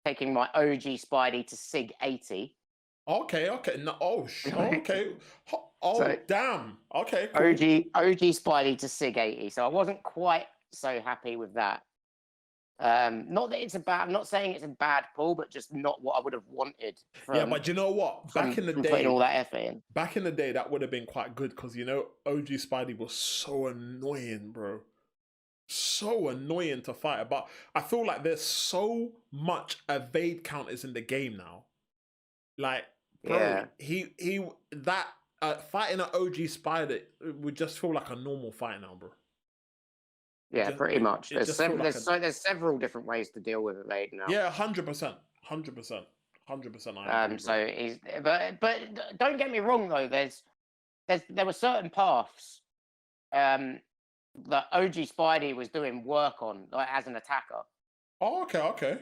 taking my OG Spidey to Sig 80. Okay. No, okay. Damn. Okay, cool. OG Spidey to Sig 80. So I wasn't quite so happy with that. Not that I'm not saying it's a bad pull, but just not what I would have wanted. But you know what? Back in the day, putting all that effort in. Back in the day, that would have been quite good because, you know, OG Spidey was so annoying, bro. So annoying to fight. But I feel like there's so much evade counters in the game now. Like, bro, fighting an OG Spider would just feel like a normal fight now, bro. Yeah, pretty much. There's several different ways to deal with evade now. Yeah, 100%. 100%, I agree, bro. So he's, but don't get me wrong though. There were certain paths that OG Spidey was doing work on, like as an attacker. Oh, okay.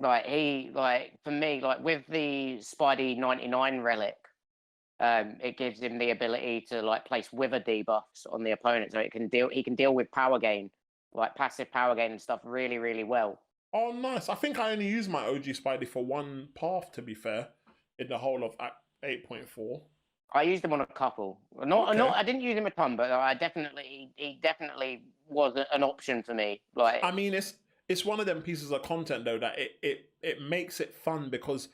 Like for me, like with the Spidey 99 relic, it gives him the ability to like place wither debuffs on the opponent, so he can deal with power gain, like passive power gain and stuff really, really well. Oh, nice. I think I only used my OG Spidey for one path, to be fair, in the whole of 8.4. I used him on a couple. I didn't use him a ton, but he definitely was an option for me. Like, I mean, it's one of them pieces of content though that it makes it fun because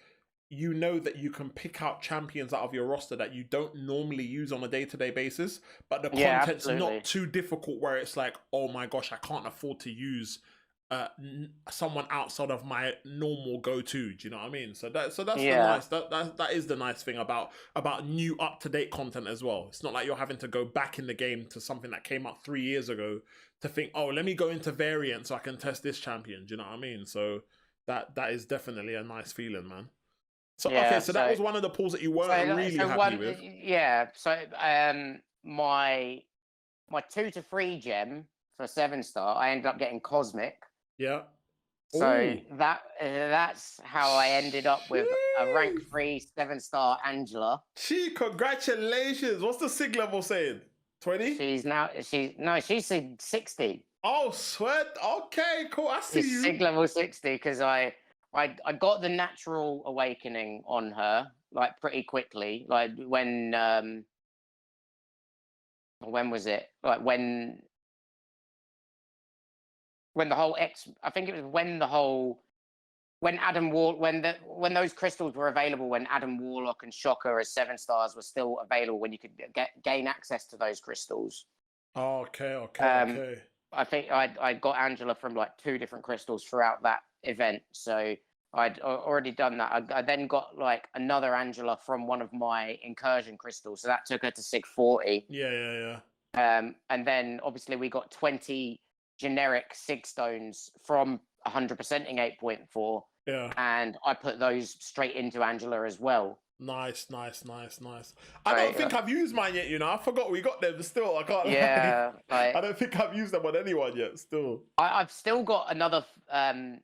you know that you can pick out champions out of your roster that you don't normally use on a day-to-day basis, but the content's not too difficult where it's like, oh my gosh, I can't afford to use someone outside of my normal go-to. Do you know what I mean? So that's the nice that is the nice thing about new up-to-date content as well. It's not like you're having to go back in the game to something that came out 3 years ago to think, oh, let me go into variant so I can test this champion. Do you know what I mean? So that is definitely a nice feeling, man. So so that was one of the pulls that you weren't really happy with. Yeah. So my 2 to 3 gem for 7-star, I ended up getting Cosmic. Yeah. So that's how I ended up with a rank 3 7-star Angela. Congratulations. What's the sig level saying? 20? She's 60. Oh, sweat. Okay, cool. I see you. Sig level 60 because I got the natural awakening on her like pretty quickly. Like when was it? Like when the whole I think it was when those crystals were available, when Adam Warlock and Shocker as 7-stars were still available, when you could gain access to those crystals. Okay. I think I got Angela from like 2 different crystals throughout that event, so I'd already done that. I then got like another Angela from one of my incursion crystals, so that took her to sig 40. Yeah. And then obviously we got 20 generic sig stones from 100%ing 8.4. Yeah. And I put those straight into Angela as well. Nice. I don't think I've used mine yet, you know. I forgot we got them still. I can't lie. I don't think I've used them on anyone yet still. I've still got another 5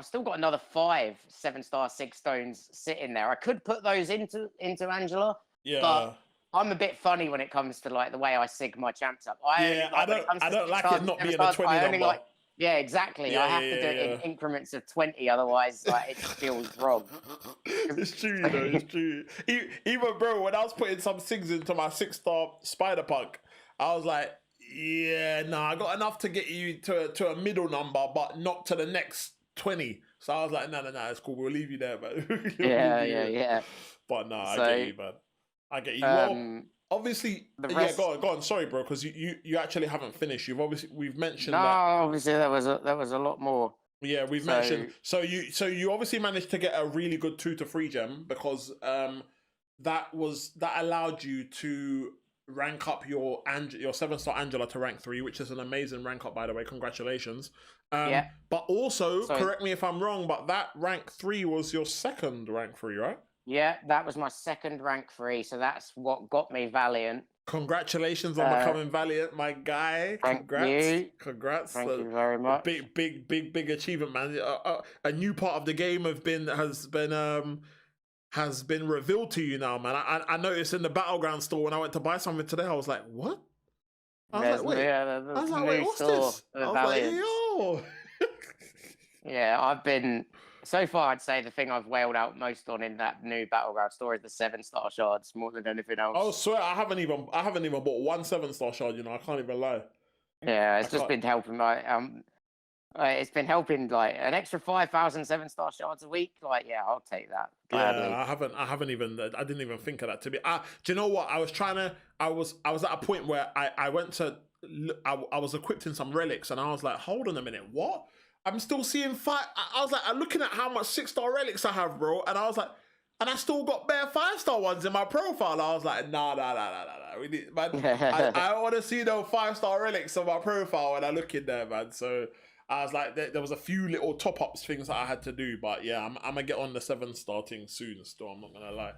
7-star sig stones sitting there. I could put those into Angela. Yeah. But I'm a bit funny when it comes to like the way I sig my champs up. I don't like it not being a 20 number. Yeah, exactly. Yeah, I have to do it in increments of 20, otherwise like, it feels wrong. It's true, you know, it's true. Even, bro, when I was putting some SIGs into my 6-star Spider-Punk, I was like, I got enough to get you to a middle number, but not to the next 20. So I was like, no, it's cool. We'll leave you there, man. Yeah. But no, I get you, man. I get you. Well, obviously, go on. Sorry, bro, because you actually haven't finished. We've mentioned that. Obviously there was a lot more. Yeah, we've mentioned. So you obviously managed to get a really good 2 to 3 gem because that allowed you to rank up your 7-star Angela to rank 3, which is an amazing rank up, by the way. Congratulations. But also, correct me if I'm wrong, but that rank 3 was your second rank 3, right? Yeah, that was my second rank 3, so that's what got me Valiant. Congratulations on becoming Valiant, my guy. Congrats. Thank you very much. Big achievement, man. A new part of the game has been revealed to you now, man. I noticed in the Battleground store when I went to buy something today, I was like, what? I was like, wait, what's this? I was like, yo. Yeah, so far, I'd say the thing I've wailed out most on in that new Battleground store is the 7-star shards more than anything else. Oh, swear, I haven't even bought one 7-star shard. You know, I can't even lie. Yeah, it's just been helping. It's been helping like an extra 5,000 7-star shards a week. Like, yeah, I'll take that gladly. Yeah, I didn't even think of that. Do you know what? I was at a point where I went to, I was equipped in some relics, and I was like, hold on a minute, what? I'm still seeing 5. I was like, I'm looking at how much 6-star relics I have, bro. And I was like, and I still got bare 5-star ones in my profile. I was like, nah. We need, man. I want to see those 5-star relics on my profile when I look in there, man. So I was like, there was a few little top ups things that I had to do, but yeah, I'm gonna get on the 7-star thing soon. Still, I'm not gonna lie.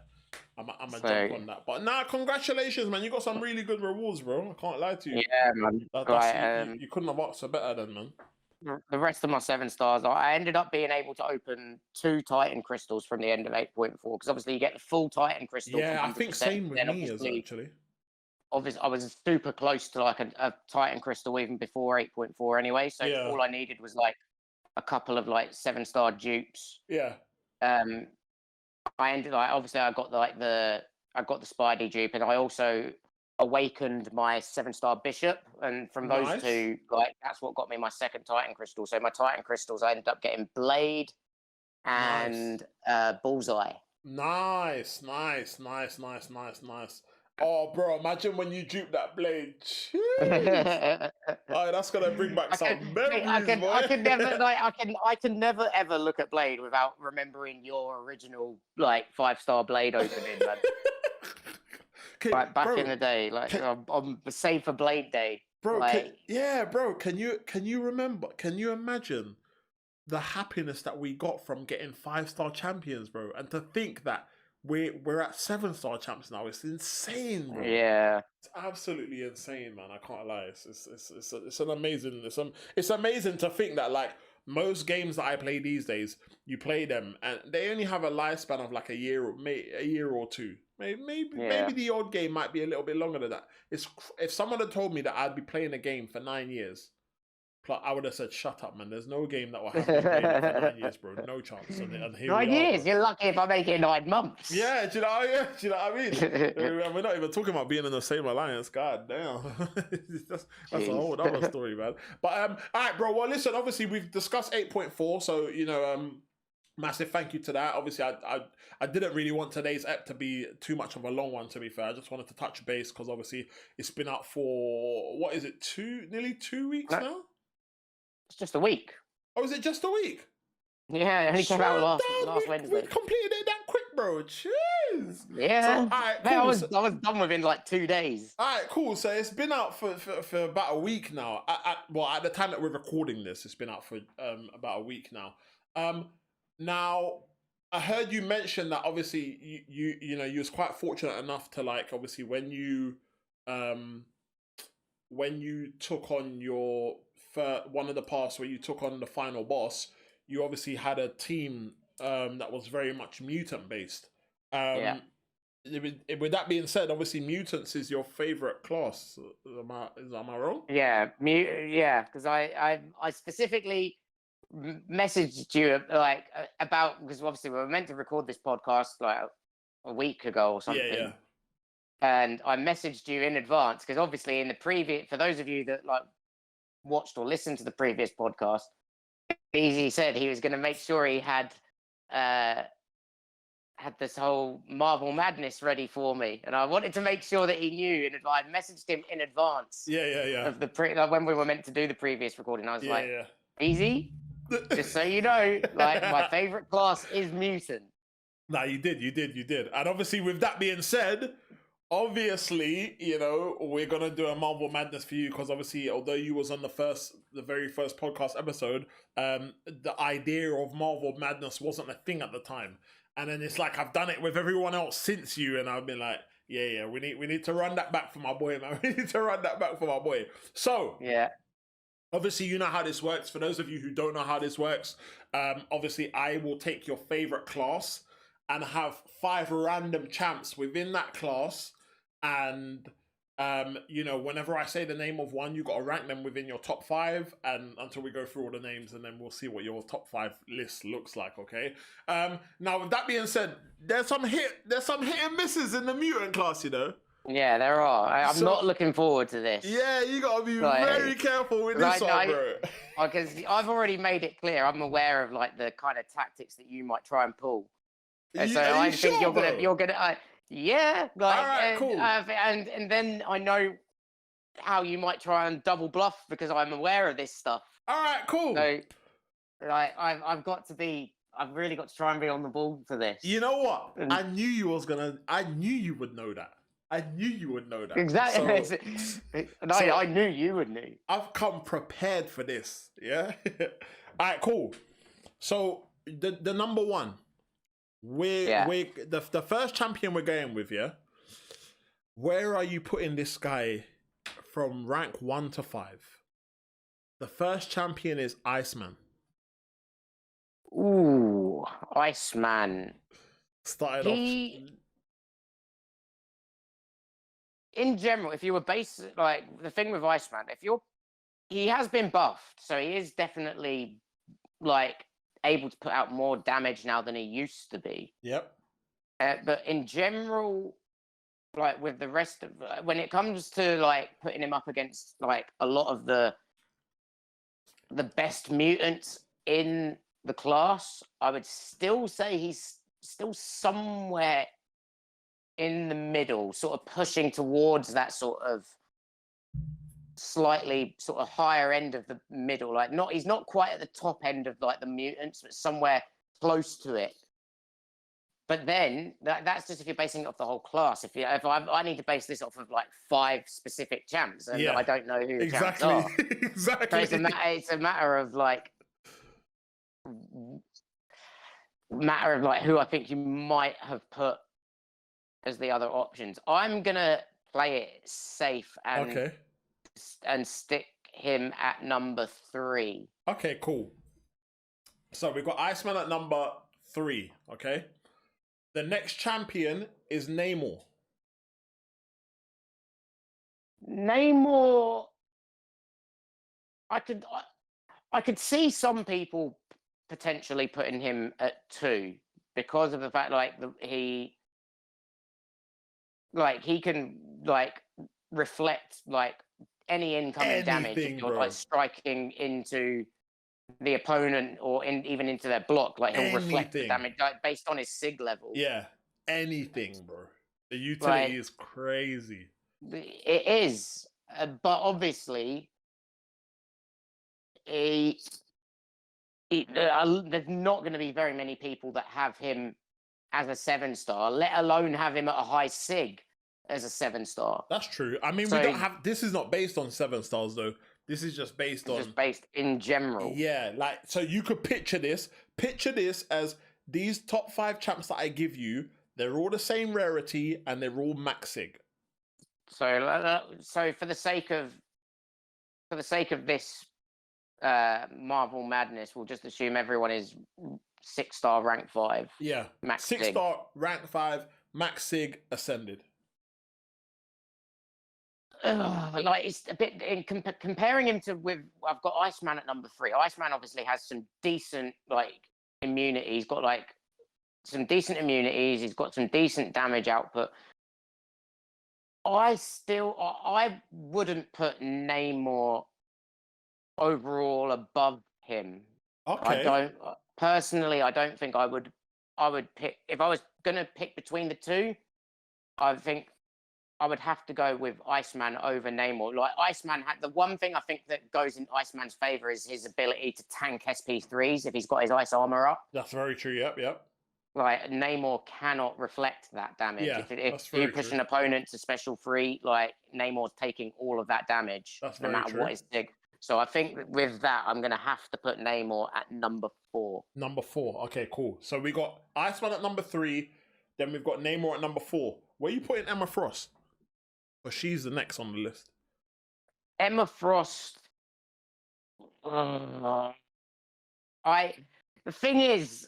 I'm gonna jump on that. But nah, congratulations, man! You got some really good rewards, bro. I can't lie to you. Yeah, man. You couldn't have asked for better, then, man. The rest of my 7 stars, I ended up being able to open 2 Titan crystals from the end of 8.4 because obviously you get the full Titan crystal. Yeah, from I think 100%, same with then me as actually. Obviously, I was super close to like a Titan crystal even before 8.4 anyway. So Yeah. all I needed was like a couple of like 7-star dupes. Yeah. I ended like obviously I got the Spidey dupe, and I also awakened my 7-star bishop, and from those Nice. two, like that's what got me my second Titan crystal. So my Titan crystals, I ended up getting Blade and Bullseye. Nice. Oh, bro, imagine when you dupe that Blade. Jeez. Oh, that's gonna bring back some memories, boy. I can never ever look at Blade without remembering your original like 5-star Blade opening, man. Like back in the day, like on the Save for Blade Day, bro. like, bro. Can you remember? Can you imagine the happiness that we got from getting 5-star champions, bro? And to think that we're at 7-star champs now, it's insane, bro. Yeah, it's absolutely insane, man. I can't lie. It's an amazing. It's amazing to think that like most games that I play these days, you play them and they only have a lifespan of like a year or two. Maybe the odd game might be a little bit longer than that. If someone had told me that I'd be playing a game for 9 years, I would have said, "Shut up, man. There's no game that will have me playing it for 9 years, bro. No chance." And here 9 years. Bro. You're lucky if I make it 9 months. Yeah, do you know what I mean? We're not even talking about being in the same alliance. God damn, that's a whole other story, man. But all right, bro. Well, listen. Obviously, we've discussed 8.4, so massive thank you to that. Obviously, I didn't really want today's ep to be too much of a long one, to be fair. I just wanted to touch base because obviously it's been out for what is it, nearly 2 weeks now. It's just a week. Oh, is it just a week? Yeah, it only came out last Wednesday. We completed it that quick, bro. Jeez. Yeah. So, all right, cool. I was done within like 2 days. All right, cool. So it's been out for about a week now. At the time that we're recording this, it's been out for about a week now. Now I heard you mention that obviously you was quite fortunate enough to like obviously when you took on your one of the paths where you took on the final boss, you obviously had a team that was very much mutant based. Yeah. With that being said, obviously mutants is your favorite class. Am I wrong? Yeah, because I specifically messaged you like about, because obviously we were meant to record this podcast like a week ago or something. Yeah. And I messaged you in advance because obviously in the previous, for those of you that like watched or listened to the previous podcast, Beezy said he was going to make sure he had this whole Marvel Madness ready for me, and I wanted to make sure that he knew. And I messaged him in advance. Yeah. Of when we were meant to do the previous recording, I was like, Beezy, just so you know, like my favorite class is mutant. Nah, you did. And obviously, with that being said, obviously, we're gonna do a Marvel Madness for you because obviously, although you was on the very first podcast episode, the idea of Marvel Madness wasn't a thing at the time. And then it's like I've done it with everyone else since you, and I've been like, yeah, we need to run that back for my boy, man. We need to run that back for my boy. So yeah. Obviously, you know how this works. For those of you who don't know how this works, obviously, I will take your favorite class and have 5 random champs within that class. And, whenever I say the name of one, you got to rank them within your top 5 and until we go through all the names, and then we'll see what your top 5 list looks like, okay? Now, with that being said, there's some hit and misses in the mutant class, Yeah, there are. I'm not looking forward to this. Yeah, you gotta be very careful with this one, bro. Because I've already made it clear. I'm aware of like the kind of tactics that you might try and pull. And so I think you're gonna. Yeah. Like, all right, cool. And then I know how you might try and double bluff because I'm aware of this stuff. All right, cool. So, like, I've really got to try and be on the ball for this. You know what? I knew you would know that. I knew you would know that. Exactly. And I knew you would know. I've come prepared for this. Yeah. All right. Cool. So the number one, we're the first champion we're going with. Yeah. Where are you putting this guy from rank 1 to 5? The first champion is Iceman. Ooh, Iceman. Started off. In general, if you were like the thing with Iceman, he has been buffed, so he is definitely like able to put out more damage now than he used to be. Yep. But in general, like with the rest of when it comes to like putting him up against like a lot of the best mutants in the class, I would still say he's still somewhere in the middle, sort of pushing towards that sort of slightly sort of higher end of the middle. Like he's not quite at the top end of like the mutants, but somewhere close to it. But then that's just if you're basing it off the whole class. If I need to base this off of like 5 specific champs, and I don't know who the champs are. Exactly. So it's a matter of like who I think you might have put as the other options. I'm gonna play it safe and stick him at number 3. Okay, cool. So we've got Iceman at number 3. Okay. The next champion is Namor. Namor, I could see some people potentially putting him at 2 because of the fact he can like reflect like any incoming damage if you're like striking into the opponent or even into their block. Like he'll reflect the damage based on his sig level. Yeah, anything, bro. The utility is crazy. It is, but obviously, there's not going to be very many people that have him as a 7-star, let alone have him at a high sig as a 7-star. That's true. I mean, we don't have. This is not based on 7 stars though. This is just based in general. Yeah, like so you could picture this. Picture this as these top 5 champs that I give you. They're all the same rarity and they're all max sig. So for the sake of this Marvel madness, we'll just assume everyone is 6-star rank 5. Yeah, max 6-star rank 5 max sig ascended. Like it's a bit comparing him to I've got Iceman at number 3. Iceman obviously has some decent like immunity. He's got like some decent immunities. He's got some decent damage output. I wouldn't put Namor overall above him. Okay. I don't think I would pick if I was gonna pick between the two. I think I would have to go with Iceman over Namor. Like Iceman had the one thing I think that goes in Iceman's favor is his ability to tank SP3s if he's got his ice armor up. That's very true. Yep. Like Namor cannot reflect that damage. Yeah, if you push an opponent to special 3, like Namor's taking all of that damage, no matter what his dig. So I think with that, I'm gonna have to put Namor at number 4. Number 4. Okay, cool. So we got Iceman at number 3. Then we've got Namor at number 4. Where are you putting Emma Frost? But she's the next on the list. Emma Frost. The thing is,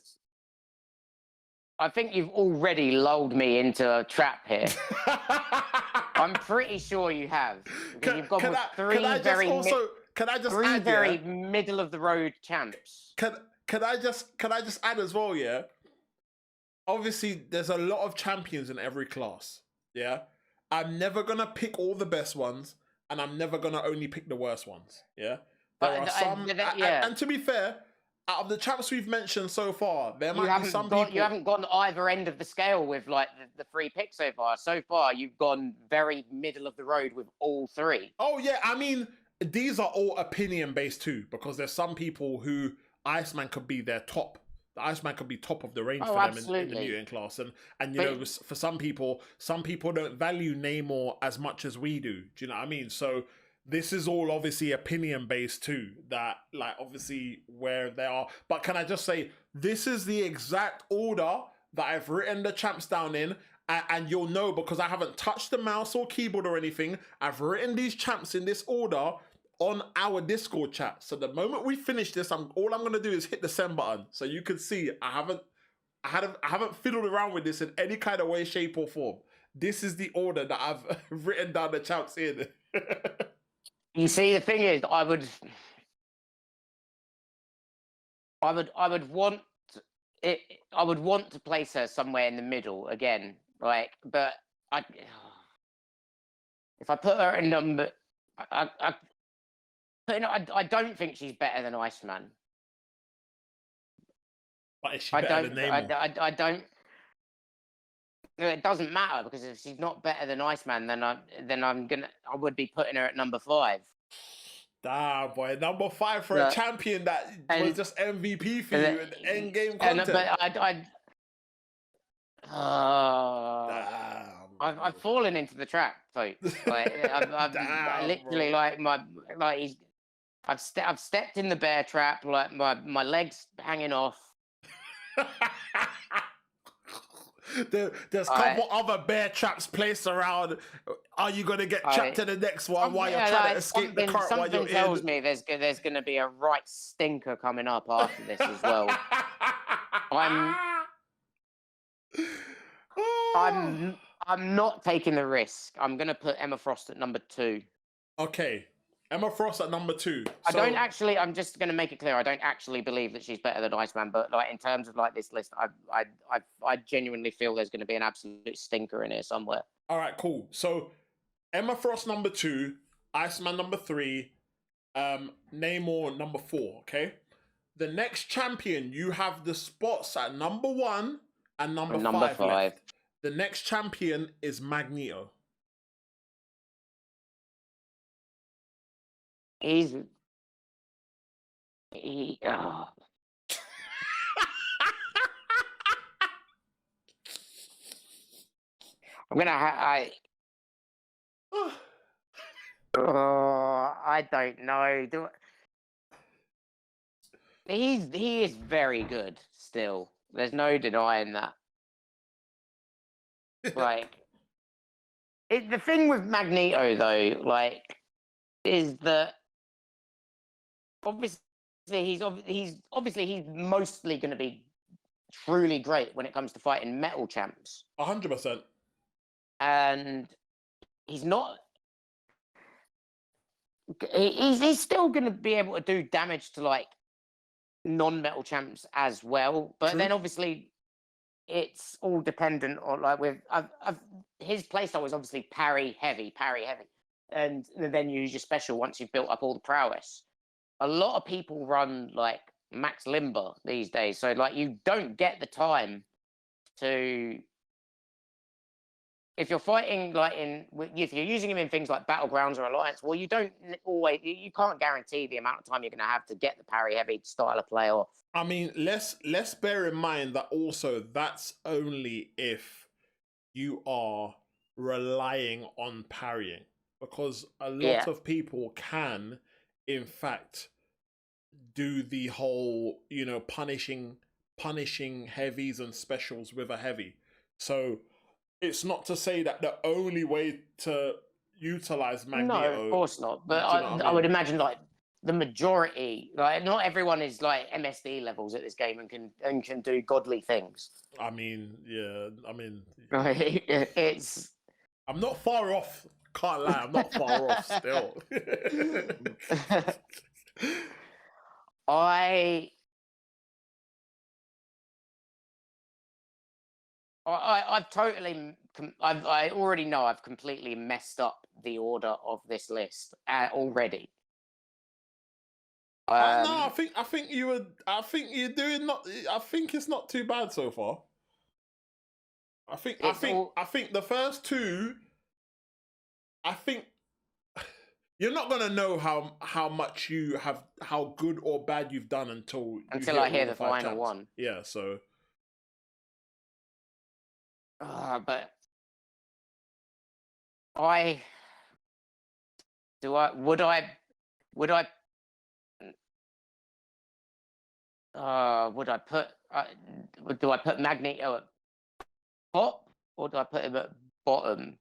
I think you've already lulled me into a trap here. I'm pretty sure you have. You've gone with three very middle of the road champs. Can I just add as well? Yeah. Obviously, there's a lot of champions in every class. Yeah. I'm never gonna pick all the best ones, and I'm never gonna only pick the worst ones. Yeah. There are some, and to be fair, out of the champs we've mentioned so far, there might be some people. You haven't gone either end of the scale with like the 3 picks so far. So far, you've gone very middle of the road with all 3. Oh yeah, I mean these are all opinion based too, because there's some people who Iceman could be their top The Iceman could be top of the range Oh, for them in the absolutely. mutant class, and you But know, for some people don't value Namor as much as we do. Do you know what I mean? So this is all obviously opinion based too. That like obviously where they are, but can I just say this is the exact order that I've written the champs down in. And you'll know because I haven't touched the mouse or keyboard or anything. I've written these champs in this order on our Discord chat. So the moment we finish this, all I'm gonna do is hit the send button, so you can see I haven't fiddled around with this in any kind of way, shape, or form. This is the order that I've written down the champs in. you see, the thing is, I would want it. I would want to place her somewhere in the middle again, like. But if I put her in number, I don't think she's better than Iceman. But is she better than Namor? I don't. It doesn't matter because if she's not better than Iceman, then I would be putting her at number 5. Damn, boy, number 5 for a champion that was just MVP for you in end game content. I've fallen into the trap, folks. Like, I've literally I've stepped in the bear trap. Like my legs hanging off. There's a couple other bear traps placed around. Are you gonna get trapped in the next one while you're trying to escape the current? Something tells me there's gonna be a right stinker coming up after this as well. I'm not taking the risk. I'm gonna put Emma Frost at number 2. Okay. Emma Frost at number 2. I'm just going to make it clear. I don't actually believe that she's better than Iceman, but like in terms of like this list, I genuinely feel there's going to be an absolute stinker in here somewhere. All right, cool. So Emma Frost number 2, Iceman number 3, Namor number 4. Okay. The next champion, you have the spots at number 1 and number 5 left. The next champion is Magneto. I'm gonna I don't know. He is very good still. There's no denying that. Like the thing with Magneto though, like, is that obviously he's mostly going to be truly great when it comes to fighting metal champs. 100%. And he's not. He's still going to be able to do damage to like non-metal champs as well, but then obviously it's all dependent on like his playstyle is obviously parry heavy, and then use your special once you've built up all the prowess. A lot of people run like max limber these days, so like you don't get the time to. If you're fighting like if you're using him in things like battlegrounds or alliance, well, you can't guarantee the amount of time you're going to have to get the parry heavy style of play off. I mean, let's bear in mind that also that's only if you are relying on parrying, because a lot of people can, in fact, do the whole, you know, punishing heavies and specials with a heavy. So it's not to say that the only way to utilize Magneto. No, of course not. But I would imagine like the majority, like not everyone is like MSD levels at this game and can do godly things. I mean, yeah. I mean, it's. I'm not far off. Can't lie. I'm not far off still. I already know I've completely messed up the order of this list already. No, I think you're doing not. I think it's not too bad so far. I think the first two. I think you're not gonna know how much you have, how good or bad you've done until you Until I hit hear all the five final champs. one. Yeah, so But I do I would I put do I put Magneto at top or do I put him at bottom?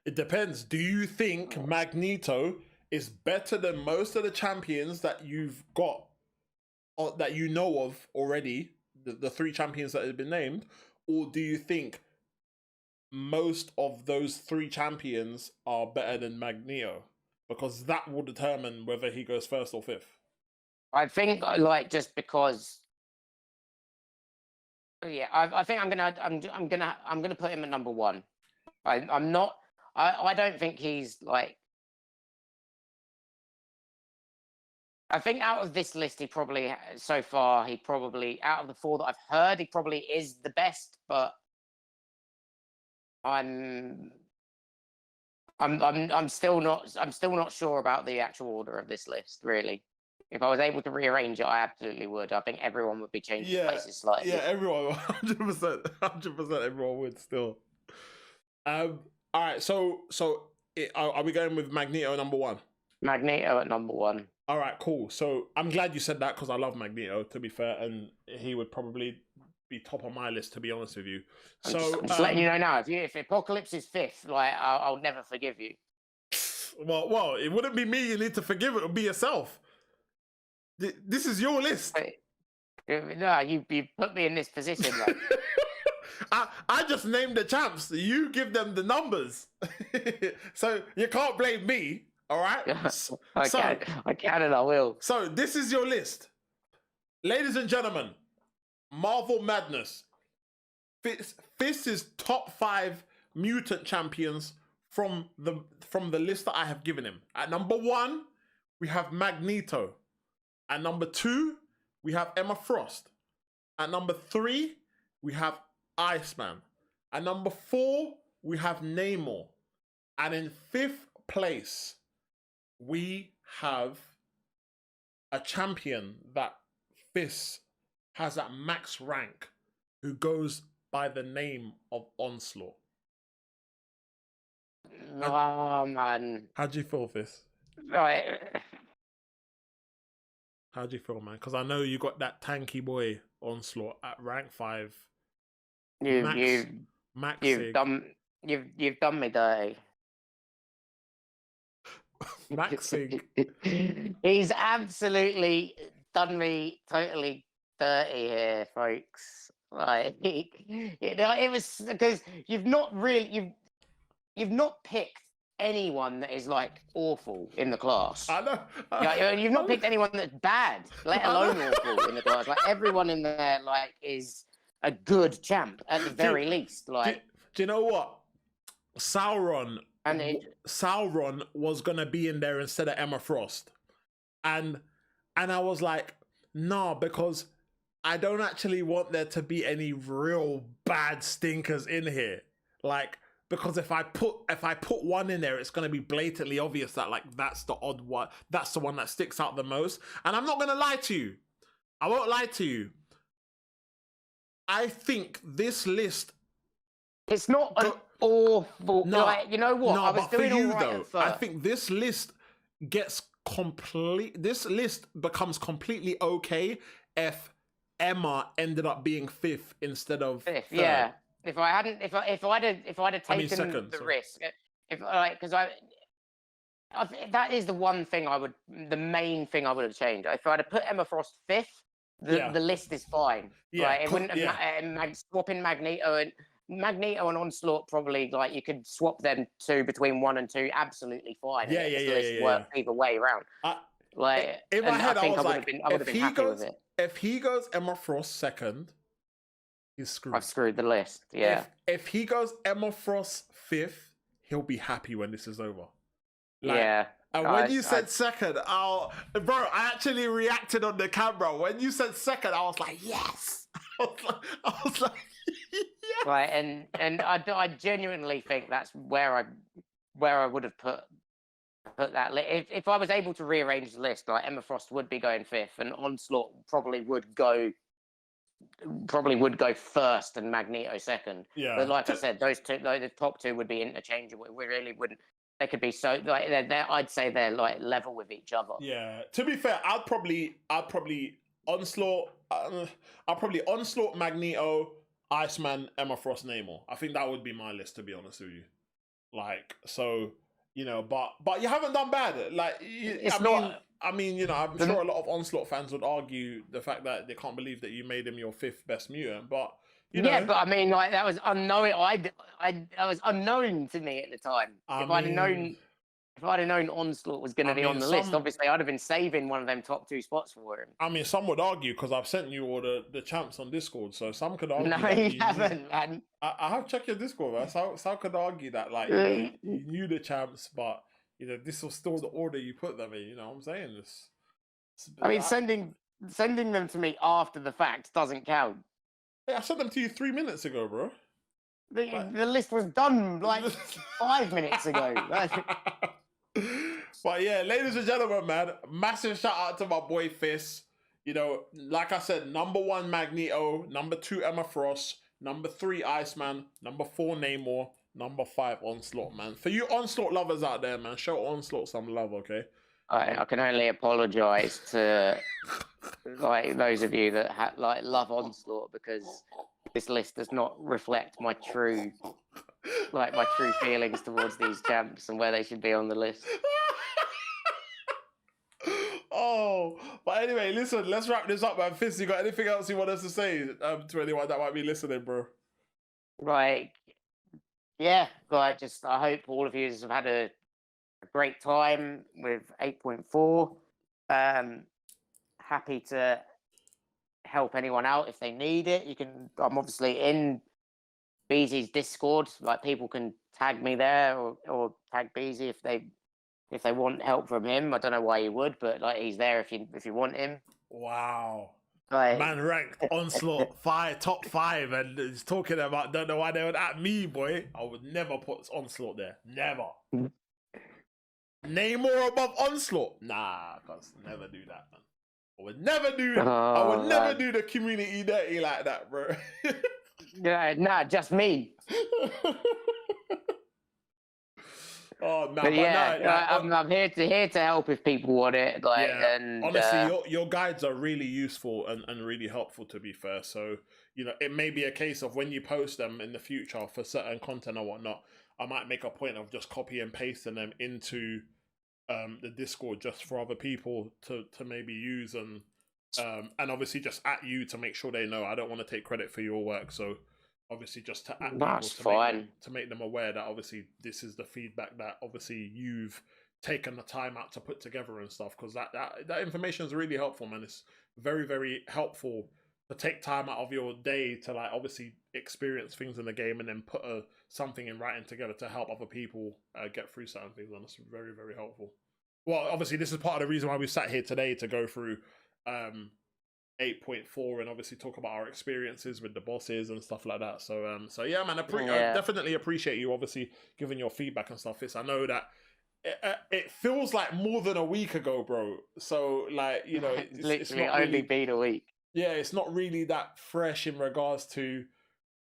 it depends. Do you think Magneto is better than most of the champions that you've got, or that you know of already, the three champions that have been named, or do you think most of those three champions are better than Magneto? Because that will determine whether he goes first or fifth. I think like just because yeah, I think I'm gonna put him at number one. I'm not I don't think he's like I think out of this list, he probably so far he probably out of the four that I've heard, he probably is the best. But I'm I'm still not sure about the actual order of this list. Really, if I was able to rearrange it, I absolutely would. I think everyone would be changing places slightly. Yeah, everyone, 100%, 100%, everyone would still. All right, so are we going with Magneto number one? Magneto at number one. All right, cool. So I'm glad you said that because I love Magneto, to be fair, and he would probably be top on my list, to be honest with you. So I'm just letting you know now. If Apocalypse is fifth, like I'll never forgive you. Well, it wouldn't be me you need to forgive, it would be yourself. This is your list. No, you put me in this position. Like. I just named the champs. You give them the numbers. So you can't blame me, all right? I can and I will. So this is your list. Ladies and gentlemen, Marvel Madness. This is top 5 mutant champions from the list that I have given him. At number 1, we have Magneto. At number 2, we have Emma Frost. At number 3, we have Iceman. At number 4, we have Namor. And in 5th place, we have a champion that Fist has at max rank, who goes by the name of Onslaught. Oh man. How do you feel, Fist? Right. How do you feel, man? Because I know you got that tanky boy Onslaught at rank 5. You've done me dirty. Maxing. He's absolutely done me totally dirty here, folks. Like it was because you've not picked anyone that is like awful in the class. I know. You've not picked anyone that's bad, let alone awful in the class. Like everyone in there, like is a good champ at the very least. Like, do you know what? Sauron was gonna be in there instead of Emma Frost, and I was like, nah, because I don't actually want there to be any real bad stinkers in here, like. Because if I put one in there, it's going to be blatantly obvious that like that's the odd one, that's the one that sticks out the most. And I'm not going to lie to you. I won't lie to you. I think this list, it's not an awful. No, like, you know what? No, I was doing all right though, at first. I think this list This list becomes completely okay if Emma ended up being 5th instead of 5th. Yeah. If I'd have taken the risk, because that is the one thing the main thing I would have changed. If I'd have put Emma Frost 5th, the list is fine. Yeah, it wouldn't have swapping Magneto and Onslaught probably like you could swap them between 1 and 2 absolutely fine. Yeah, the list worked either way around. Like in my head, I would have been happy with it. If he goes Emma Frost 2nd. He's screwed. I've screwed the list. Yeah. If he goes Emma Frost 5th, he'll be happy when this is over. Yeah. And when you said 2nd, bro, I actually reacted on the camera. When you said 2nd, I was like, yes. I was like, yes. Right, and I genuinely think that's where I would have put put that if I was able to rearrange the list, like Emma Frost would be going 5th, and Onslaught probably would go first, and Magneto 2nd. Yeah. But like I said, those two, like, the top 2 would be interchangeable. We really wouldn't. They could be so like I'd say they're like level with each other. Yeah. To be fair, I'd probably Onslaught. I'll probably Onslaught, Magneto, Iceman, Emma Frost, Namor. I think that would be my list, to be honest with you. Like, so, you know, but you haven't done bad. Like, I mean, you know, I'm sure a lot of Onslaught fans would argue the fact that they can't believe that you made him your 5th best mutant, but you know. Yeah, but I mean, like, that was unknown. That was unknown to me at the time. If I'd have known Onslaught was going to be on the list, obviously I'd have been saving one of them top 2 spots for him. I mean, some would argue, because I've sent you all the champs on Discord, so some could argue. No, you haven't, man. I have checked your Discord, man. Some could argue that, like, you knew the champs, but, you know, this was still the order you put them in. You know what I'm saying? I mean, sending them to me after the fact doesn't count. Hey, I sent them to you 3 minutes ago, bro. The list was done like 5 minutes ago. But yeah, ladies and gentlemen, man, massive shout out to my boy Fist. You know, like I said, number 1 Magneto, number 2 Emma Frost, number 3 Iceman, number 4 Namor, number 5 Onslaught, man. For you Onslaught lovers out there, man, show Onslaught some love, okay? I can only apologise to like those of you that love Onslaught, because this list does not reflect my true feelings towards these champs and where they should be on the list. Oh, but anyway, listen, let's wrap this up, man. Fist, you got anything else you want us to say to anyone that might be listening, bro? Like, yeah, like, just I hope all of you have had a great time with 8.4. Happy to help anyone out if they need it. I'm obviously in Beezy's Discord. Like, people can tag me there or tag Beezy if they want help from him. I don't know why you would, but like, he's there if you want him. Wow. Like, man ranked Onslaught top 5, and he's talking about, don't know why they would at me, boy. I would never put Onslaught there. Never. Namor above Onslaught? Nah, cuz never do that, man. I would never do that. I would never do the community dirty like that, bro. Yeah, nah, just me. Oh, nah, but yeah, I'm here to help if people want it. Like, yeah. And honestly, your guides are really useful and really helpful, to be fair. So, you know, it may be a case of when you post them in the future for certain content or whatnot, I might make a point of just copy and pasting them into the Discord just for other people to maybe use, and obviously just at you to make sure they know. I don't want to take credit for your work, so obviously just to at people to make them aware that obviously this is the feedback that obviously you've taken the time out to put together and stuff, because that information is really helpful, man. It's very, very helpful to take time out of your day to, like, obviously experience things in the game and then put something in writing together to help other people get through certain things, and it's very, very helpful. Well, obviously this is part of the reason why we sat here today, to go through 8.4 and obviously talk about our experiences with the bosses and stuff like that. So yeah, man, I definitely appreciate you obviously giving your feedback and stuff. I know that it feels like more than a week ago, bro. So, like, you know, it's literally not only been a week. Yeah, it's not really that fresh in regards to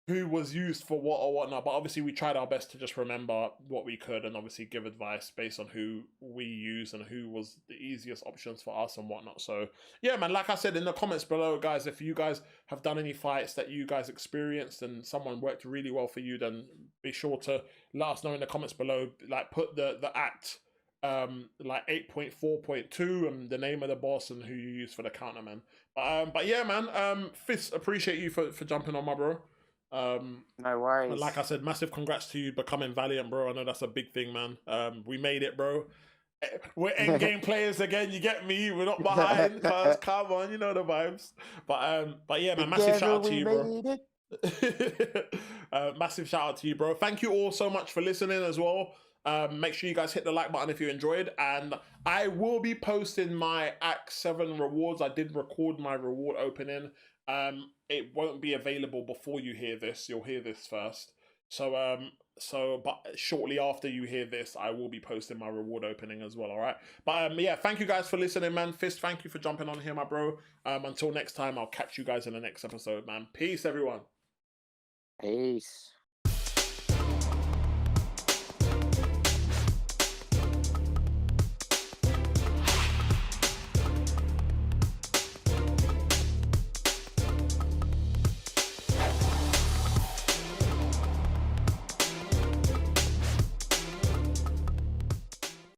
who was used for what or whatnot, but obviously we tried our best to just remember what we could and obviously give advice based on who we use and who was the easiest options for us and whatnot. So yeah, man, like I said in the comments below, guys, if you guys have done any fights that you guys experienced and someone worked really well for you, then be sure to let us know in the comments below. Like, put the act like 8.4.2 and the name of the boss and who you use for the counter, man. But yeah, man, Fist, appreciate you for jumping on, my bro. No worries. Like I said, massive congrats to you becoming Valiant, bro. I know that's a big thing, man. We made it, bro. We're endgame players again. You get me? We're not behind. Cause come on, you know the vibes. But yeah, man, massive shout out to you, bro. Massive shout out to you, bro. Thank you all so much for listening as well. Make sure you guys hit the like button if you enjoyed, and I will be posting my Act 7 rewards. I did record my reward opening. It won't be available before you hear this. You'll hear this first. So So, but shortly after you hear this, I will be posting my reward opening as well. All right. But yeah, thank you guys for listening, man. Fist, thank you for jumping on here, my bro. Until next time, I'll catch you guys in the next episode, man. Peace, everyone. Peace.